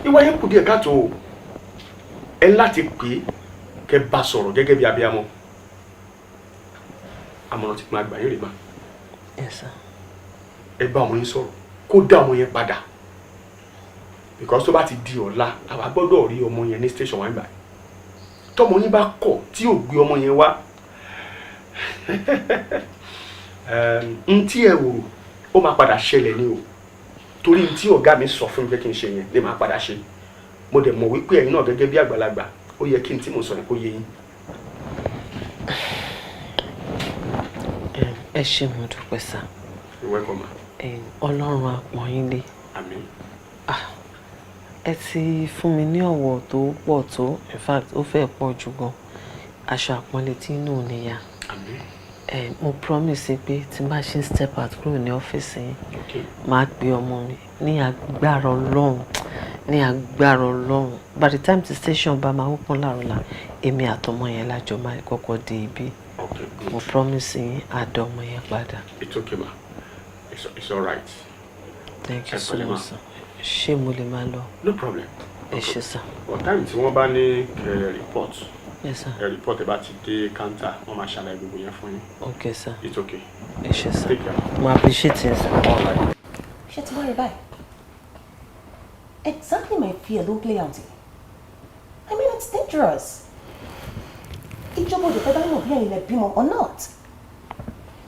ìwà yẹn kù díẹ̀ káàtó o ẹ láti pè é kẹ́ bá sọ̀rọ̀ gẹ́gẹ́ bí abiyamọ àmọ̀ràn tí mo àgbà yín rè má ẹ bá ọmọ yín sọ̀rọ̀ kó dá ọmọ yẹn padà because tó bá ti di ọ̀la àwa gbọ́dọ̀ rí ọmọ yẹn ní station wáyé báyìí tọmọ yín bá kọ̀ tí ò gbé ọmọ yẹn wá n tí ẹ wò ó máa padà ṣẹlẹ̀ ní o torí n tí ọ̀gá mi sọ fún mi pé kí n ṣe yẹn lè máa padà ṣe mo dẹ̀ mọ̀ wípé ẹ̀yin náà gẹ́gẹ́ bí àgbàlagbà ó yẹ kí n tí mo sọ ní kó yé yín. ẹ ṣé mo dúpẹ́ sá. You're welcome. Ọlọ́run á pọ́n yín lé. Àmín. Ẹ ti fún mi ní ọ̀wọ̀ tó pọ̀ tó in fact ó fẹ́ pọ̀ jù gan aṣọ àpọ́nlé tí inú ò ní yá. Àmín. Mo promise pé tí n bá ṣe step out kúrò ní ọ́fíìsì yín máa gbé ọmọ mi ní agbára Ọlọ́run by the time the station bá máa open láàrọ̀lá èmi àtọmọ yẹn lájọ máa kọ́kọ́ dé ibi mo promise yín àdó ọmọ yẹn padà. It's okay ma. It's all right. Thank you so much sir. Ṣé mo lè máa lọ? No problem. Ẹ ṣé sir. What time tí wọ́n bá ní report? Yes sir. Report bá ti dé counter wọ́n máa ṣàlàyé gbogbo yẹn fún yín. Okay sir. It's okay. Ẹ ṣé sir. Take care. Mo appreciate it sir. All right. Ṣé ti worry báyìí? Exactly my fear ló play out. I mean it's dangerous. Ìjọba òjò fẹ́ bá nínú bí ẹ̀yin lẹ bímọ or not.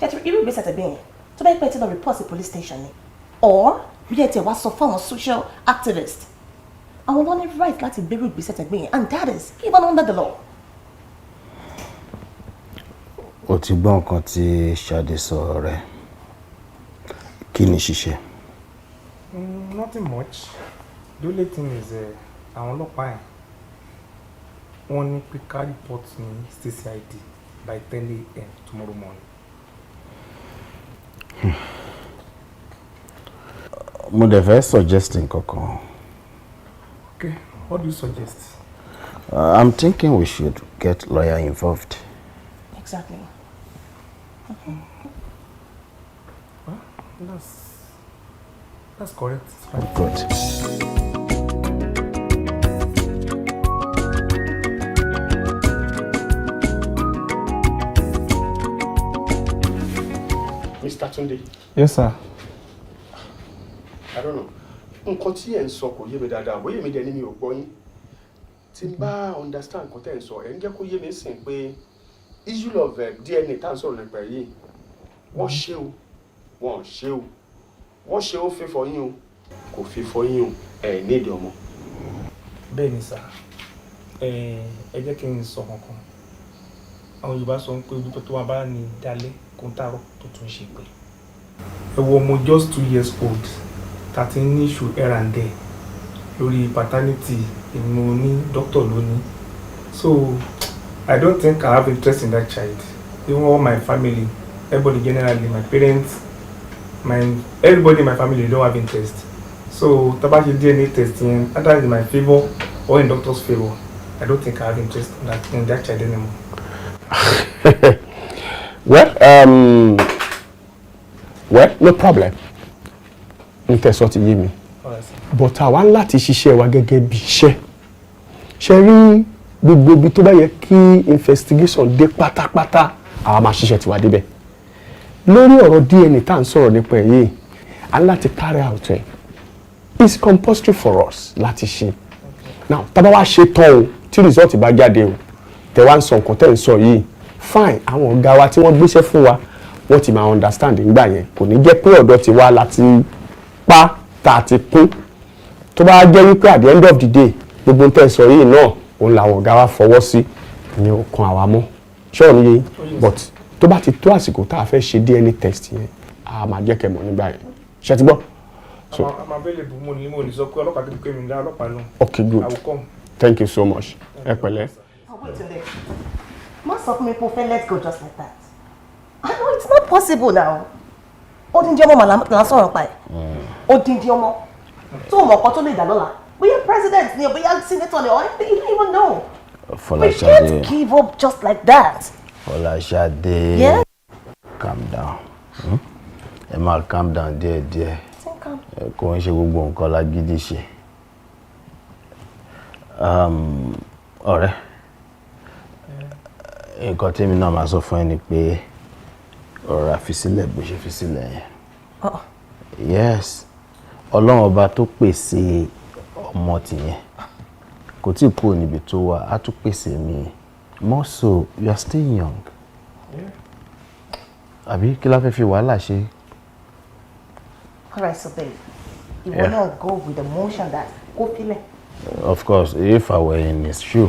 Jẹ́tù irú ìgbésẹ̀ tẹ̀ bẹ́yẹn tó bá pẹ́ tí lọ report sí police station ni. Or bí ẹ tẹ̀ wá sọ fún àwọn social activists. Àwọn ló ní right láti gbérú ìgbésẹ̀ tẹ̀ bẹ́yẹn and that is even under the law. O ti gbọ́ nǹkan tí Ṣadé sọ rẹ̀. Kí ni ṣíṣe? Nothing much. The only thing is àwọn ọlọ́pàá yẹn wọ́n ní pé ká report ní CCID by 10 a.m. tomorrow morning. Mo dẹ̀ fẹ́ suggest nǹkan kan. Okay, what do you suggest? I'm thinking we should get lawyer involved. Exactly. Well, that's correct. Right. Good. Mr. Tunde. Yes sir. I don't know. Nǹkan tí ẹ ń sọ kò yé mi dáadáa bóyá èmi dẹ̀ ni mi ò gbọ́ yín. Tí n bá understand nǹkan tẹ́ ẹ ń sọ ẹ ń jẹ́ kó yé mi sìn pé issue of DNA tá à ń sọ̀rọ̀ nípa yìí wọ́n ṣe o wọ́n ṣe o wọ́n ṣe ó fi fọ yín o kò fi fọ yín o ẹ ní ìdí ọmọ. Bẹ́ẹ̀ ni sà ẹ jẹ́ kí n sọ kankan àwọn Yorùbá sọ pé ojú tó wà bá ní dalẹ̀ kó ń tààrọ̀ tó tún ṣe pé ẹ wo ọmọ just 2 years old 13 ní issue here and there lórí paternity ìmọ̀ ní doctor lónìí so I don't think I have interest in that child even all my family everybody generally my parents everybody in my family don't have interest so tá bá ṣe DNA test yẹn either in my favour or in doctor's favour I don't think I have interest in that child anymore. Well, no problem. n tẹ̀sọ́ ti yé mi but àwa láti ṣiṣẹ́ wa gẹ́gẹ́ bí iṣẹ́ ṣe rí gbogbo ibi tó bá yẹ kí investigation dé pátápátá àwa máa ṣiṣẹ́ tiwa débẹ̀ lórí ọ̀rọ̀ DNA tá à ń sọ̀rọ̀ nípa ẹ̀ yìí a láti carry out ẹ̀ it's compulsory for us láti ṣe now tá bá wá ṣe tán o tí result bá jáde o tẹ wá ń sọ nǹkan tẹ́ ń sọ yìí fine àwọn ọ̀gá wa tí wọ́n gbéṣẹ́ fún wa wọ́n ti máa understand nígbà yẹn kò ní jẹ́ pé ọ̀dọ̀ ti wá láti pa tá a ti kún tó bá jẹ́ wípé at the end of the day gbogbo tẹ́ ń sọ yìí náà òun làwọn ọ̀gá wa fọwọ́ sí ní ọkàn àwa mọ́ ṣọ́ọ̀ ní yẹn but tó bá ti tó àsìkò tá a fẹ́ ṣe DNA test yẹn a máa jẹ́ kẹ́ mọ̀ nígbà yẹn ṣe ti gbọ́. I'm available mo ní sọ pé ọlọ́pàá kékeré mi ń dá ọlọ́pàá náà. Okay, good. I will come. Thank you so much. Ẹ pẹ̀lẹ́. Wait a minute. Most of me prefer let's go just like that. I know it's not possible now. Odindi ọmọ màlá sọ̀rọ̀ pa ẹ̀. Odindi ọmọ. Tó o mọ̀ ọ̀kan tó lè dà lọ́la. Bóyá president ni o, bóyá senator ni o, anything you don't even know. We can't give up just like that. Olashade. Yeah? Calm down. Ẹ máa calm down díẹ̀díẹ̀. Kò ń ṣe gbogbo nǹkan lágídí ṣe. Ọ̀rẹ́, nǹkan tèmi náà máa sọ fún ẹ ni pé ọ̀rọ̀ àfisílẹ̀ bó ṣe fi sílẹ̀ yẹn. Yes, Ọlọ́run ọba tó pèsè ọmọ tìyẹn kò tí kúrò níbi tó wà á tún pèsè mi. More so, you are still young. Àbí kí la fẹ́ fi wàhálà ṣe? All right, so babe, you wanna go with the motion that go feel it. Of course, if I were in his shoe,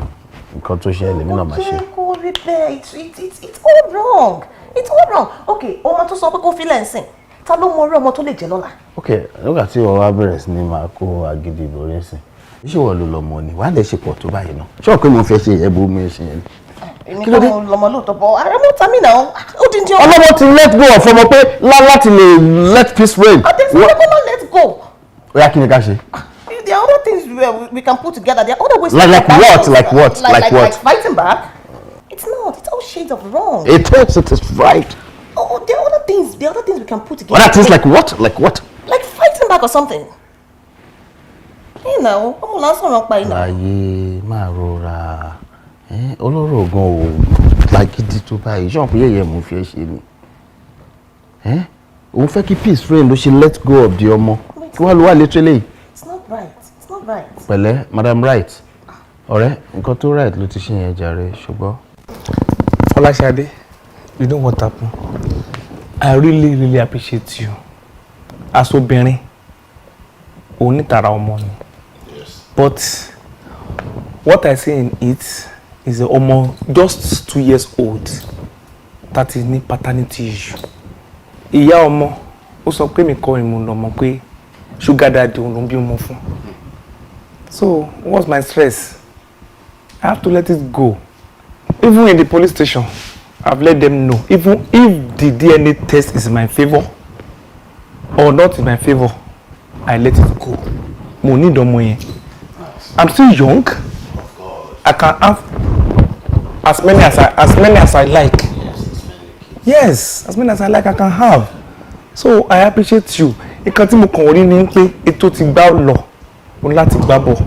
nǹkan tó ṣe lèmi náà máa ṣe. Okay, go repair. It's all wrong. It's all wrong. Okay, ọmọ tó sọ pé kó feel it nsìn. Ta ló mọ orí ọmọ tó lè jẹ lọ́la? Okay, nígbà tí wọ́n wá bẹ̀rẹ̀ sí ni máa kó agídí ìborí nsìn. Ṣé wọ́n ló lọ́mọ ni? Wàá lè ṣe pọ̀ tó báyìí náà. Ṣé o pé mo fẹ́ ṣe ẹ̀bùn mi ṣe yẹn? Èmi kọ́ mo lọ́mọ lóòótọ́ bọ́. Ara mo ta mí náà. Ó dín dín ọmọ. Ọlọ́mọ ti let go of ọmọ pé láti lè let peace reign. Àtẹ̀sí ọmọ náà let go. Ó yá kí ni ká ṣe? There are other things we can put together. There are other ways. Like what? Like what? Like what? Like fighting back. It's not. It's all shades of wrong. It is right. Oh, there are other things. There are other things we can put together. Other things like what? Like what? Like fighting back or something. You know, ọmọ lásán rán pa iná. Láyé máa rọra. Olóró gan o lágídí tó báyìí. Ṣé ọ̀pọ̀ yẹ̀yẹ̀ mo fi ẹ́ ṣe ni? Òun fẹ́ kí peace reign ló ṣe let go of the ọmọ. Kí wọ́n lọ wà literally. It's not right. It's not right. Pẹ̀lẹ́, Madam Right. Ọ̀rẹ́, nǹkan tó right ló ti ṣe yẹn jàre, ṣùgbọ́n. Olashade, you know what happened? I really appreciate you. As obìnrin, onítara ọmọ ni. But what I say in it is the ọmọ just 2 years old that is ní paternity issue. Ìyá ọmọ ó sọ pé mi kọ́ ìmú lọ́mọ pé sugar daddy òun ló ń bí ọmọ fún. So what's my stress? I have to let it go. Even in the police station, I've let them know. Even if the DNA test is in my favor or not in my favor, I let it go. Mo need ọmọ yẹn. I'm still young. I can have as many as I like. Yes, as many as I like I can have. So I appreciate you. Nǹkan tí mo kàn rí ni pé ètò ti gbá lọ, mo láti gbá bọ̀.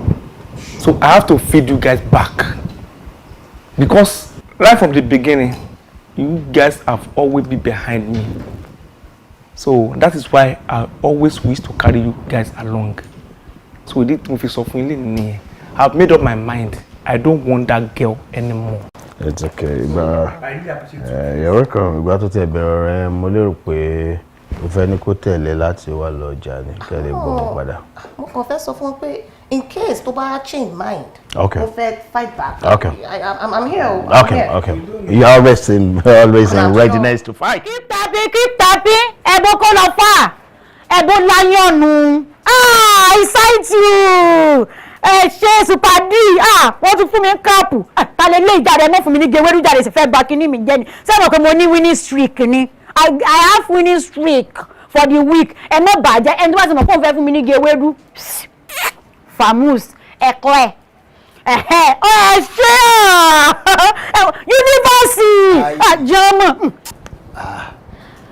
So I have to feed you guys back. Because right from the beginning, you guys have always been behind me. So that is why I always wish to carry you guys along. So we did move so funny. I've made up my mind. I don't want that girl anymore. It's okay, but you're welcome. Ìgbà tó tẹ́ bẹ̀rẹ̀ mo lérò pé o fẹ́ ní kó tẹ̀lé láti wá lọ ọjà ni kẹ́ lè gbọ́ padà. Mo kàn fẹ́ sọ fún ọ pé in case tó bá change mind. Okay. Mo fẹ́ fight back. Okay. I'm here. Okay. You're always in readiness to fight. Keep tapping. Ẹ̀bùn kò lọ fà. Ẹ̀bùn láyọ̀nù. I cite you. Ṣé super D. Wọ́n ti fún mi káàpù. Ta lè lé ìjáde mọ́ fún mi ní gẹ̀wẹ́rú jáde sì fẹ́ gba kíní mi jẹ́ ni. Sẹ́wọ̀n pé mo ní winning streak ni. I have winning streak for the week. Ẹ má bàjẹ́ ẹni tó bá ti mọ̀ pé òun fẹ́ fún mi ní gẹ̀wẹ́rú. Famous ẹ̀kọ́ ẹ̀. Ṣé yunifásitì àjọmọ̀.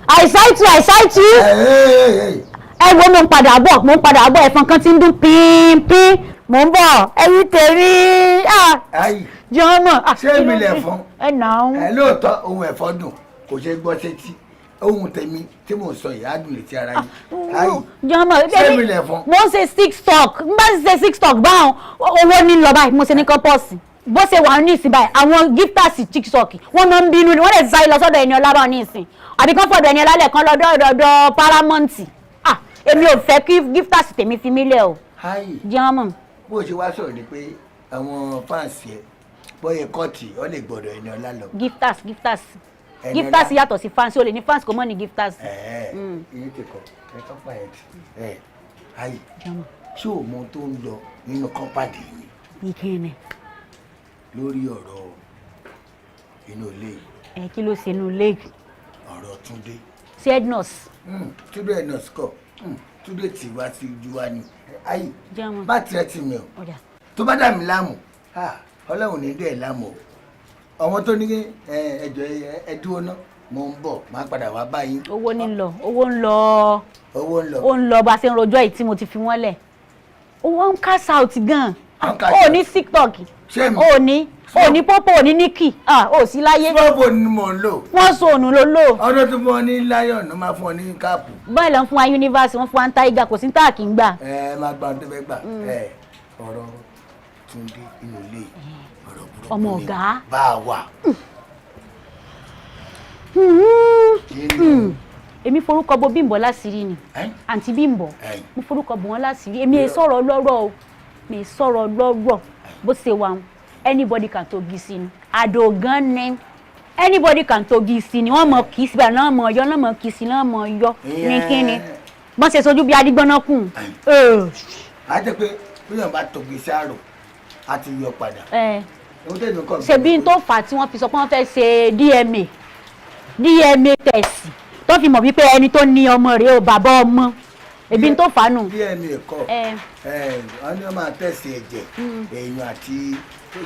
I cite you. ẹ wo mo ń padà bọ̀ ẹ̀fọn kan ti ń dún pínpín mo ń bọ̀ ẹ̀yin tèmi jọmọ. ṣé mi lẹ̀ fún ẹ nà ń. ẹ lóòótọ́ ohun ẹ̀fọ́ dùn kò ṣe gbọ́ sétí ohun tèmi tí mò ń sọ yìí á dùn létí ara yìí. jọmọ ṣé mi lẹ̀ fún. mo ń ṣe 6 talk n bá ṣe 6 talk báwọn owó ní lọ báyìí mo ṣe ní kọ́pọ́ọ̀sì bó ṣe wà ní ìsìn báyìí àwọn gifters tiktok wọ́n máa ń bínú ni wọ́n lè sáré lọ sọ́dọ̀ ẹni ọlá bá ní ìsìn àbí kán fọ̀dọ̀ ẹni ọlá lẹ̀ kan lọ́dọ̀ paramount èmi ò fẹ́ kí gifters tèmi fi mí lẹ̀ o. jọmọ. bó ṣe wá sọ̀rọ̀ ni pé àwọn fáǹsì ẹ̀ bóyá kọ́ọ̀tì ọ lè gbọ́dọ̀ ẹni ọlá lọ. gifters yàtọ̀ sí fans o lè ní fans kò mọ̀ ní gifters. iye ti kọ ẹ kọ́ pa ẹ̀ ayi ṣé o mọ tó ń lọ nínú kọ́pàdé yìí. ìkíni. lórí ọ̀rọ̀ inú ilé yìí. kí ló ṣe inú ilé yìí. ọ̀rọ̀ Túndé. sí ednos. Túndé ednos kọ Túndé tí wá sí ju wa ni ayi má tirẹ̀ tì mí o tó bá dà mí láàmú Ọlọ́run ní dẹ̀ láàmú o ọmọ tó ní ẹjọ́ ẹdúró náà mo ń bọ̀ máa padà wá báyìí. owó ń lọ bá a ṣe ń rojọ́ yìí tí mo ti fi wọ́n lẹ̀ owó ń cash out gan ó ní tiktok ó ní pọ́pọ́ ó ní níkì ó sí láyé. pọ́pọ́ ni mò ń lò. wọ́n sọ ònù ló lò. ọdún tó fún ọ ní lion ló máa fún ọ ní káàpù. báyìí lọ fún wa universe wọ́n fún wa ń tiger kò sí ní táàkì ń gbà. máa gba ohun tó fẹ́ gbà ọ̀rọ̀ Túndé inú ilé ọ̀rọ̀ burúkú ọmọ ọ̀gá bá a wà. èmi forúkọ bo Bímbọ́ láṣìírí ni àǹtí Bímbọ́ mo forúkọ bò wọ́n láṣìírí èmi sọ̀rọ̀ lọ́rọ̀ o mi sọ̀rọ̀ lọ́rọ̀ bó ṣe wà anybody can togi sí ni àdògán ni anybody can togi sí ni wọ́n mọ̀ kì í síbẹ̀ náà mọ̀ ọyọ́ náà mọ̀ kì í sí náà mọ̀ ọyọ́ ní kíni wọ́n ṣe sojú bí adigbọ́nà kù. a jẹ́ pé bí wọ́n bá togi sí àrò a ti yọ padà. ṣebí n tó fà á tí wọ́n fi sọ pé wọ́n fẹ́ ṣe DNA test tó fi mọ̀ wípé ẹni tó ní ọmọ rẹ̀ ò bàbá ọmọ ebi n tó fà á nù. DNA kọ́ wọ́n ní wọ́n máa tẹ̀sí ẹ̀jẹ̀ èèyàn àti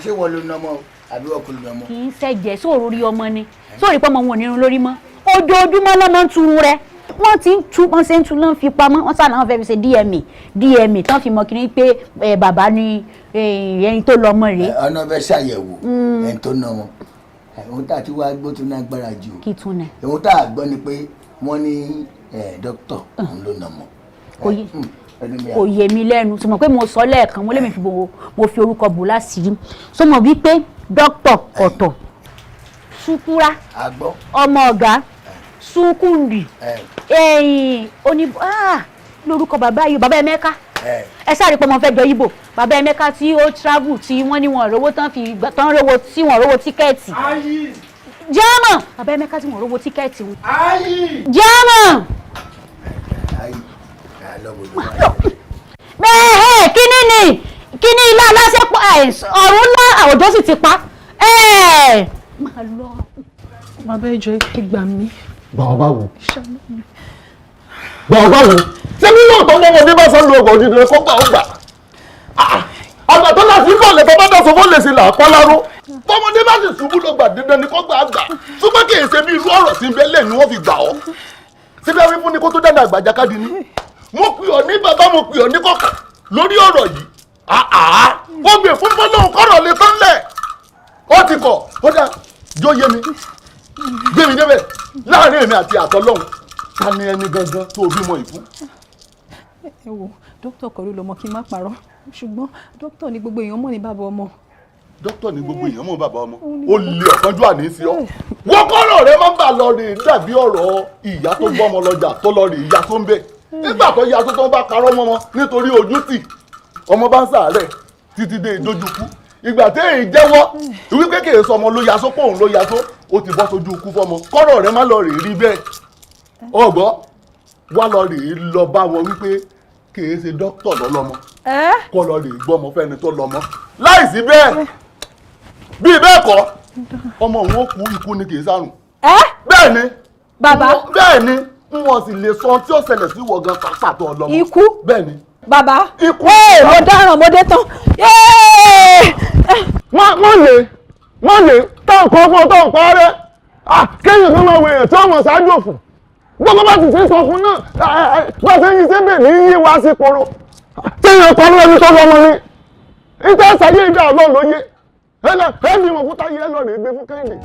ṣé wọ́n ló nọmọ àbí wọ́n kò ló nọmọ. kì í ṣẹ̀jẹ̀ sóòrò rí ọmọ ni sóòrì pọ́ ọmọ wọn ò ní irun lórí mọ́ ojoojúmọ́ lọ́nà ń turun rẹ̀ wọ́n ti ń tu wọ́n ṣe ń tu lọ́n fi pamọ́ wọ́n sáà náà fẹ́ fi ṣe DNA tán fi mọ̀ kí ni pé bàbá ni ẹni tó lọ ọmọ rẹ̀. ọ̀nà fẹ́ ṣàyẹ̀wò ẹni tó nà wọn ohun tá a ti wá gbọ́ tó ní agbára jù kí tún nẹ. ohun tá a gbọ́ ni pé wọ́n ní dókítà òun ló nà mọ́. kò yé mi lẹ́nu sọ mọ̀ pé mo sọ lẹ́ẹ̀kan mo lè mi fi mo fi orúkọ bò láṣìírí sọ mọ̀ wípé dókítà ọ̀tọ̀ sukura ọmọ ọ̀gá sukundi lórúkọ bàbá yìí bàbá Emeka ẹ sáré pé mo fẹ́ jọ Ìgbò bàbá Emeka tí ó travel tí wọ́n ní wọn rówó tán rówó tí wọ́n rówó tíkẹ́ẹ̀tì jẹ́mọ̀ bàbá Emeka tí wọ́n rówó tíkẹ́ẹ̀tì wọn jẹ́mọ̀ bẹ́ẹ̀ kíní ilé aláṣẹ́pọ̀ ọ̀run ńlá àwùjọ sì ti pa máa lọ. bàbá ìjọ ìgbà mi. bàbá wo bàbá wo ṣé bí yóò tó mọ́mọ́ bí bá sọ lu ọgbà òdìdí kó gbà ó gbà àgbà tó láti kọ́ lè tó bá dọ̀sọ̀ fún lè sí là kọ́ láró tọmọdé bá sì ṣubú ló gbà dídán ni kó gbà á gbà ṣùgbọ́n kì í ṣe bí irú ọ̀rọ̀ sí bẹ́lẹ̀ ni wọ́n fi gbà ọ́ síbi àwọn fún ni kó tó dáná àgbàjákadì ni mo pè ọ́ ní bàbá mo pè ọ́ ní kọ̀kọ̀ lórí ọ̀rọ̀ yìí ó gbè fún fọlọ́hún kọ́rọ̀ lè tán lẹ̀ ó ti kọ̀ ó dá jó yé mi gbé mi débẹ̀ láàrin èmi àti àtọ́lọ́hún ta ni ẹni gangan tó bímọ ìfún. ẹ wo dókítà kọ́ ló lọ́mọ kí n má parọ́ ṣùgbọ́n dókítà ní gbogbo èèyàn mọ̀ ní bàbá ọmọ. dókítà ní gbogbo èèyàn mọ̀ bàbá ọmọ ó lè ọ̀kanjú àní sí ọ. wọ́n kọ́rọ̀ rẹ máa ń bà lọ rè dàbí ọ̀rọ̀ ìyá tó gbọ́mọ lọ́jà tó lọ rè ìyá tó ń bẹ̀. nígbà tó yá tó bá parọ́ mọ́ wọn nítorí ojú tì ọmọ bá ń sàárẹ̀ títí dé ìdójúkú ìgbà tí èyí jẹ́wọ́ ìwé kékeré sọmọ ló yasó pé òun ló yasó ó ti bọ́ sójú ikú fọmọ kọ́rọ̀ rẹ má lọ rè rí bẹ́ẹ̀ ọgbọ́ wá lọ rè lọ bá wọn wípé kìí ṣe dókítà lọ́lọ́mọ kọ́ lọ rè gbọ́mọ fẹ́ni tó lọ́mọ láìsí bẹ́ẹ̀ bíi bẹ́ẹ̀ kọ́ ọmọ òun ó kú ikú ni kìí sàrùn bẹ́ẹ̀ ni bàbá bẹ́ẹ̀ ni wọn sì lè sọ tí ó ṣẹlẹ̀ sí wọ̀ gan pàṣàtọ̀ ọlọ́mọ ikú bẹ́ẹ̀ ni bàbá mo dáràn mo dé tán wọ́n lè tán kan fún ọtọ́ ọ̀pá rẹ̀ kéèyàn kan máa wo èèyàn tí wọ́n mọ̀ ṣáájú òfin gbogbo bá ti ṣe sọ fún náà bá ṣe yí sébè ní yí wá sí koro téèyàn kan lórí tó lọ́mọ ní ìtẹ́ ṣayé ìdá ọlọ́run ló yé ẹni mọ̀ fún táyé ẹ lọ rèé gbé fún Kẹ́hìndé.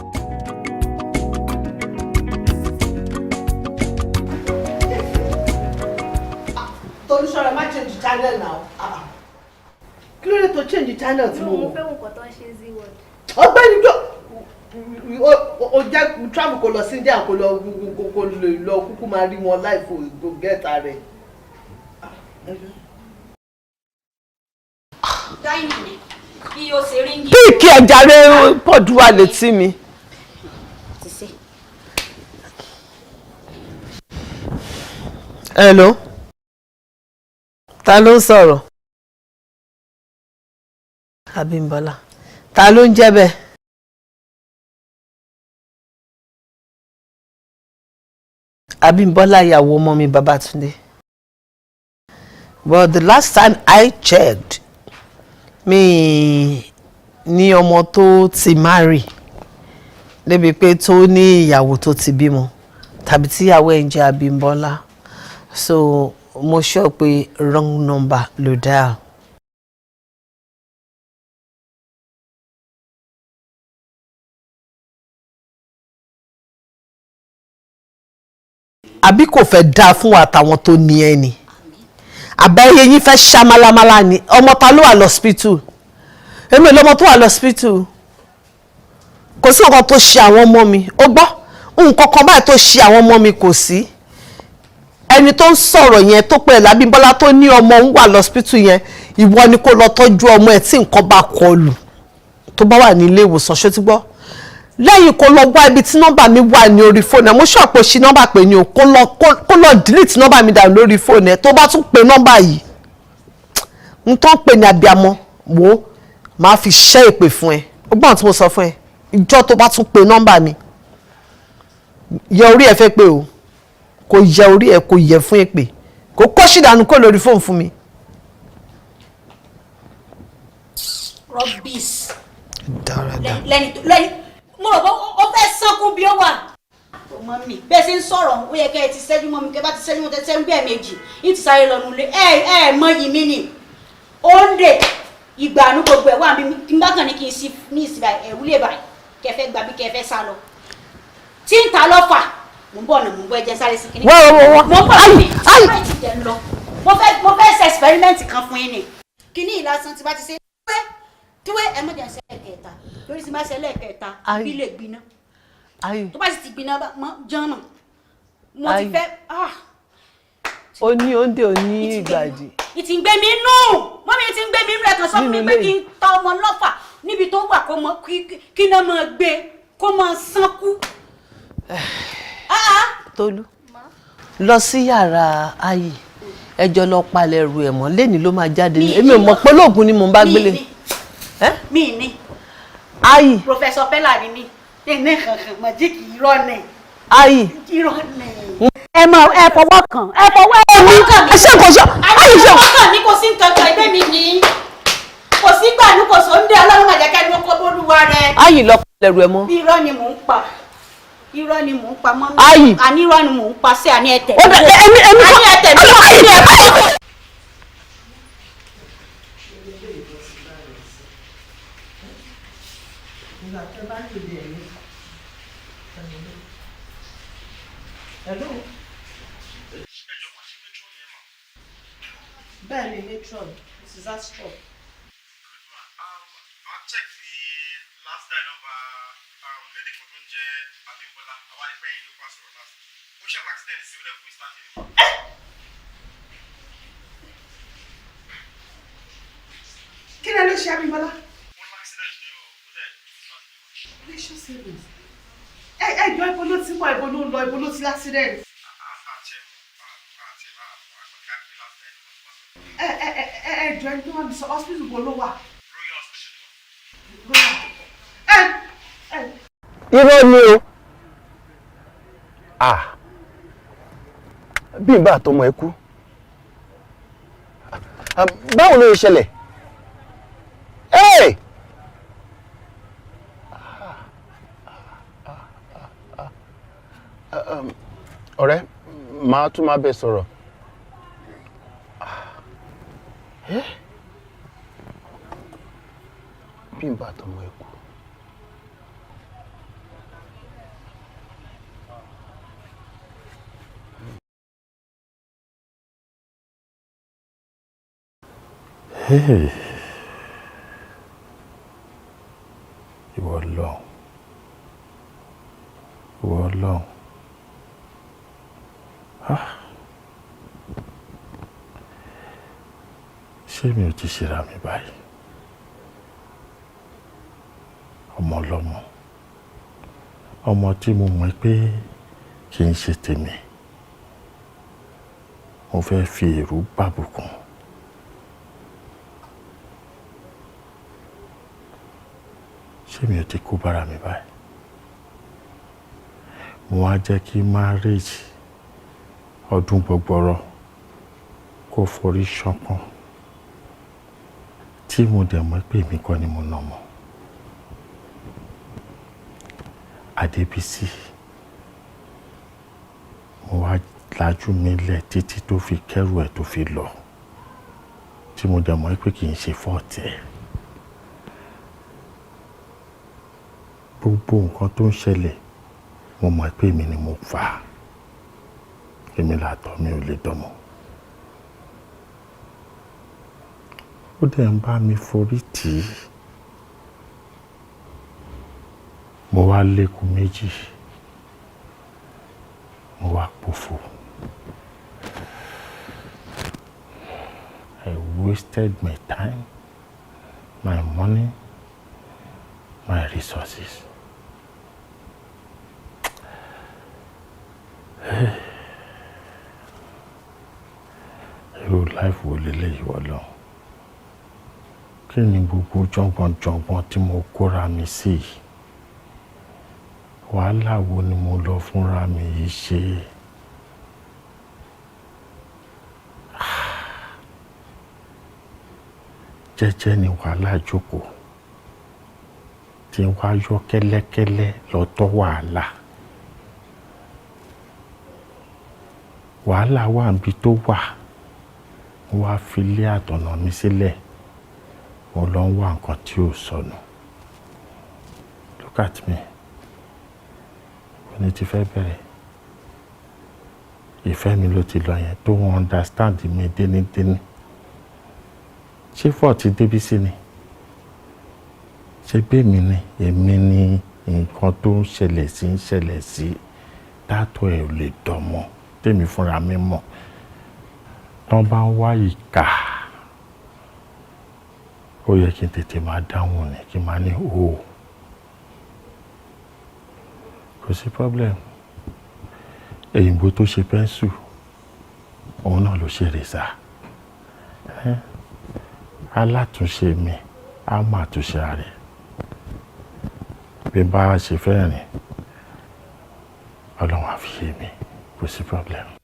Tolúṣọlá má change channel now. Kí ló dé tó change channel tí mo wò? Mo fẹ́ wọn kò tó ń ṣe Z-word. Ọ̀gbẹ́ni jọ o jẹ́ travel kó lọ sí India kó lọ kúkú máa rí wọn live go get rẹ̀. Píìkì ẹ̀járe pọ̀jù wà létí mi. Hello. Ta ló ń sọ̀rọ̀? Abímbọ́lá. Ta ló ń jẹ́ bẹ́ẹ̀? Abímbọ́lá ìyàwó ọmọ mi Babátúndé. Well, the last time I checked, mi ní ọmọ tó ti marry débi pé tó ní ìyàwó tó ti bímọ tàbí tí ìyàwó ẹ̀ ń jẹ́ Abímbọ́lá. So mo sọ pé wrong number ló dial. Àbí kò fẹ́ dáa fún wa àtàwọn tó ní ẹni àbẹ́yẹ yín fẹ́ ṣá málámálá ni ọmọ ta ló wà lọ́spítù èmi lọ́mọ tó wà lọ́spítù kò sí nǹkan tó ṣe àwọn ọmọ mi ó gbọ́ nǹkan kan báyìí tó ṣe àwọn ọmọ mi kò sí ẹni tó ń sọ̀rọ̀ yẹn tó pẹ̀ lábímbọ́lá tó ní ọmọ ń wà lọ́spítù yẹn ìwọ ni kó lọ tọ́jú ọmọ ẹ̀ tí nǹkan bá kọlù tó bá wà ní ilé ìwòsàn ṣó ti gbọ́ lẹ́yìn kó lọ wá ibi tí nọ́mbà mi wà ní orí fóònù ẹ̀ mo ṣọ̀pọ̀ ṣí nọ́mbà pé ni o kó lọ delete nọ́mbà mi dànù lórí fóònù ẹ̀ tó bá tún pe nọ́mbà yìí n tó ń pè ní abiyamọ wo máa fi ṣẹ́ ìpè fún ẹ ó gbọ́n tí mo sọ fún ẹ ìjọ tó bá tún pe nọ́mbà mi yẹ orí ẹ fẹ́ pé o kò yẹ orí ẹ kò yẹ fún èpè kò kó ṣì dànù kó lórí fóònù fún mi. rubbish lẹ́ni mo rò pé ó fẹ́ sánkún bí ó wà. ọmọ mi bẹ́ẹ̀ ṣe ń sọ̀rọ̀ ó yẹ kẹ́ ẹ ti ṣẹ́jú mọ́ mi kẹ́ bá ti ṣẹ́jú mọ́ tẹ́ ṣẹ́jú bí ẹ̀ẹ̀mejì yìí ti sáré lọ́nu lé ẹ mọ yìí mí nì òǹdè ìgbàanú gbogbo ẹ̀ wà mí tí n bá kàn ní kí n sí ní ìsìn báyìí ẹ̀rú lè báyìí kẹfẹ́ gbà bí kẹfẹ́ sá lọ tí ń ta lọ́fà mo ń bọ̀ ọ̀nà mo ń bọ̀ ẹ̀jẹ̀ sáré sí kíní. mo ń bọ̀ sí mo fẹ́ ṣe experiment kan fún yín ni kíní ìlàsàn ti bá ti ṣe tíwé ẹ mọ̀ jẹ́ ṣẹlẹ̀ kẹta lórí ti máa ṣẹlẹ̀ kẹta bí lè gbiná tó bá sì ti gbiná jọ́nà mo ti fẹ́ ó ní oúnjẹ ò ní ìgbàdì. ìtì ń gbé mi nù mọ́mí ti ń gbé mi nù ẹ̀kan sọ fún mi pé kí n ta ọmọ lọ́fà níbi tó wà kó mọ kí náà máa gbé kó máa sánkú. Tolú lọ sí yàrá ayé ẹjọ́ lọ palẹ̀ ẹrù ẹ̀ mọ́ lẹ́ni ló máa jáde ní èmi ò mọ̀ pé lóògùn ni mò ń bá gbélé. mi ni ayi Professor Pella ni mi ní kankan mọ̀jíkì irọ́ ni. ayi irọ́ ni. ẹ fọwọ́ kàn ẹ ṣe kò ṣe ayi ṣe fọwọ́ kàn ní kò sí nǹkan kan ẹgbẹ́ mi ní kò sí gbàánú kò sọ ń dé ọlọ́run màjàká ni ọkọ̀ bólúwa rẹ. ayi lọ palẹ̀ ẹrù ẹ̀ mọ́. irọ́ ni mò ń pa irọ́ ni mò ń pa mọ́ mi. ayi àní irọ́ ni mò ń pa sí àní ẹ̀tẹ̀. àní ẹ̀tẹ̀ mi wà ní ẹ̀kọ́. Bẹ́ẹ̀ni, matron, Mrs. Astro. I'll check the last line of lady kan tó ń jẹ́ Abímbọ́lá. Àwa ẹgbẹ́ yìí ló pass ọ̀rọ̀ last. Ó ṣe àwọn accident sí ọdẹ kò ní start anymore. Kí ni ẹ ló ṣe Abímbọ́lá? Wọ́n ní accident ni o, ó dẹ̀ kò ní start anymore. Relation savings. Ẹ jọ ibo ló ti wọ ibo ló ń lọ ibo ló ti l'accident. Ẹ jọ ẹni tó wà ní hospital wo ló wà? irọ́ ni o bí n bá àtọmọ ẹ kú báwo ló ń ṣẹlẹ̀ ọ̀rẹ́ màá tún máa bẹ sọ̀rọ̀. Bí n bá tọmọ ẹ kú. Ìwọ Ọlọ́run. Ìwọ Ọlọ́run. Ṣé mi ò ti ṣera mi báyìí? Ọmọ ọlọ́mọ. Ọmọ tí mo mọ̀ pé kì í ṣe tèmi. Mo fẹ́ fi èrú bàbùkún. Ṣé mi ò ti kó bára mi báyìí? Mo wá jẹ́ kí marriage ọdún gbọgbọrọ kó forí ṣánpọ́n tí mo dẹ̀ mọ̀ pé èmi kọ́ ni mo nà mọ́. Adébísí, mo wá lajú mi lẹ̀ títí tó fi kẹ́rù ẹ̀ tó fi lọ tí mo dẹ̀ mọ̀ pé kì í ṣe fọ́ọ̀tì ẹ̀. Gbogbo nǹkan tó ń ṣẹlẹ̀ mo mọ̀ pé èmi ni mo fà á. Èmi làtọ̀ mi ò lè dánmọ́. Ó dẹ̀ ń bá mi forí tì í. Mo wá lékun méjì. Mo wá pòfo. I wasted my time, my money, my resources. Irú life wo leléyìí Ọlọ́run? Kí ni gbogbo jọ̀ngbọ̀n tí mo kóra mi sí? Wàhálà wo ni mo lọ fúnra mi yìí ṣe? Jẹ́jẹ́ ni wàhálà jókòó tí ń wá yọ kẹ́lẹ́kẹ́lẹ́ lọ́tọ̀ wàhálà. Wàhálà wà níbi tó wà. Mo wá fi lé àtọ̀nà mi sílẹ̀. Mo lọ ń wá nǹkan tí ò sọnù. Look at me. Ní ti fẹ́ bẹ̀rẹ̀. Ìfẹ́ mi ló ti lọ yẹn tó wọ́n understand mi dénúdénú. Ṣé fọ́ọ̀tì Débísí ni? Ṣé bẹ́ẹ̀mi ni? Èmi ni nǹkan tó ń ṣẹlẹ̀ sí dátọ̀ ẹ̀ ò lè dánmọ́ tèmi fúnra mi mọ̀. Tán bá ń wá ìkà, ó yẹ kí n tètè máa dáhùn ni kí n máa ní o. Kò sí problem. Èyìnbó tó ṣe pẹ́ńsù, òun náà ló ṣe rèsà. Alátúnṣe mi, á máa túnṣe ààrẹ. Bí n bá ṣe fẹ́ rìn, Ọlọ́run á fi yé mi. Kò sí problem.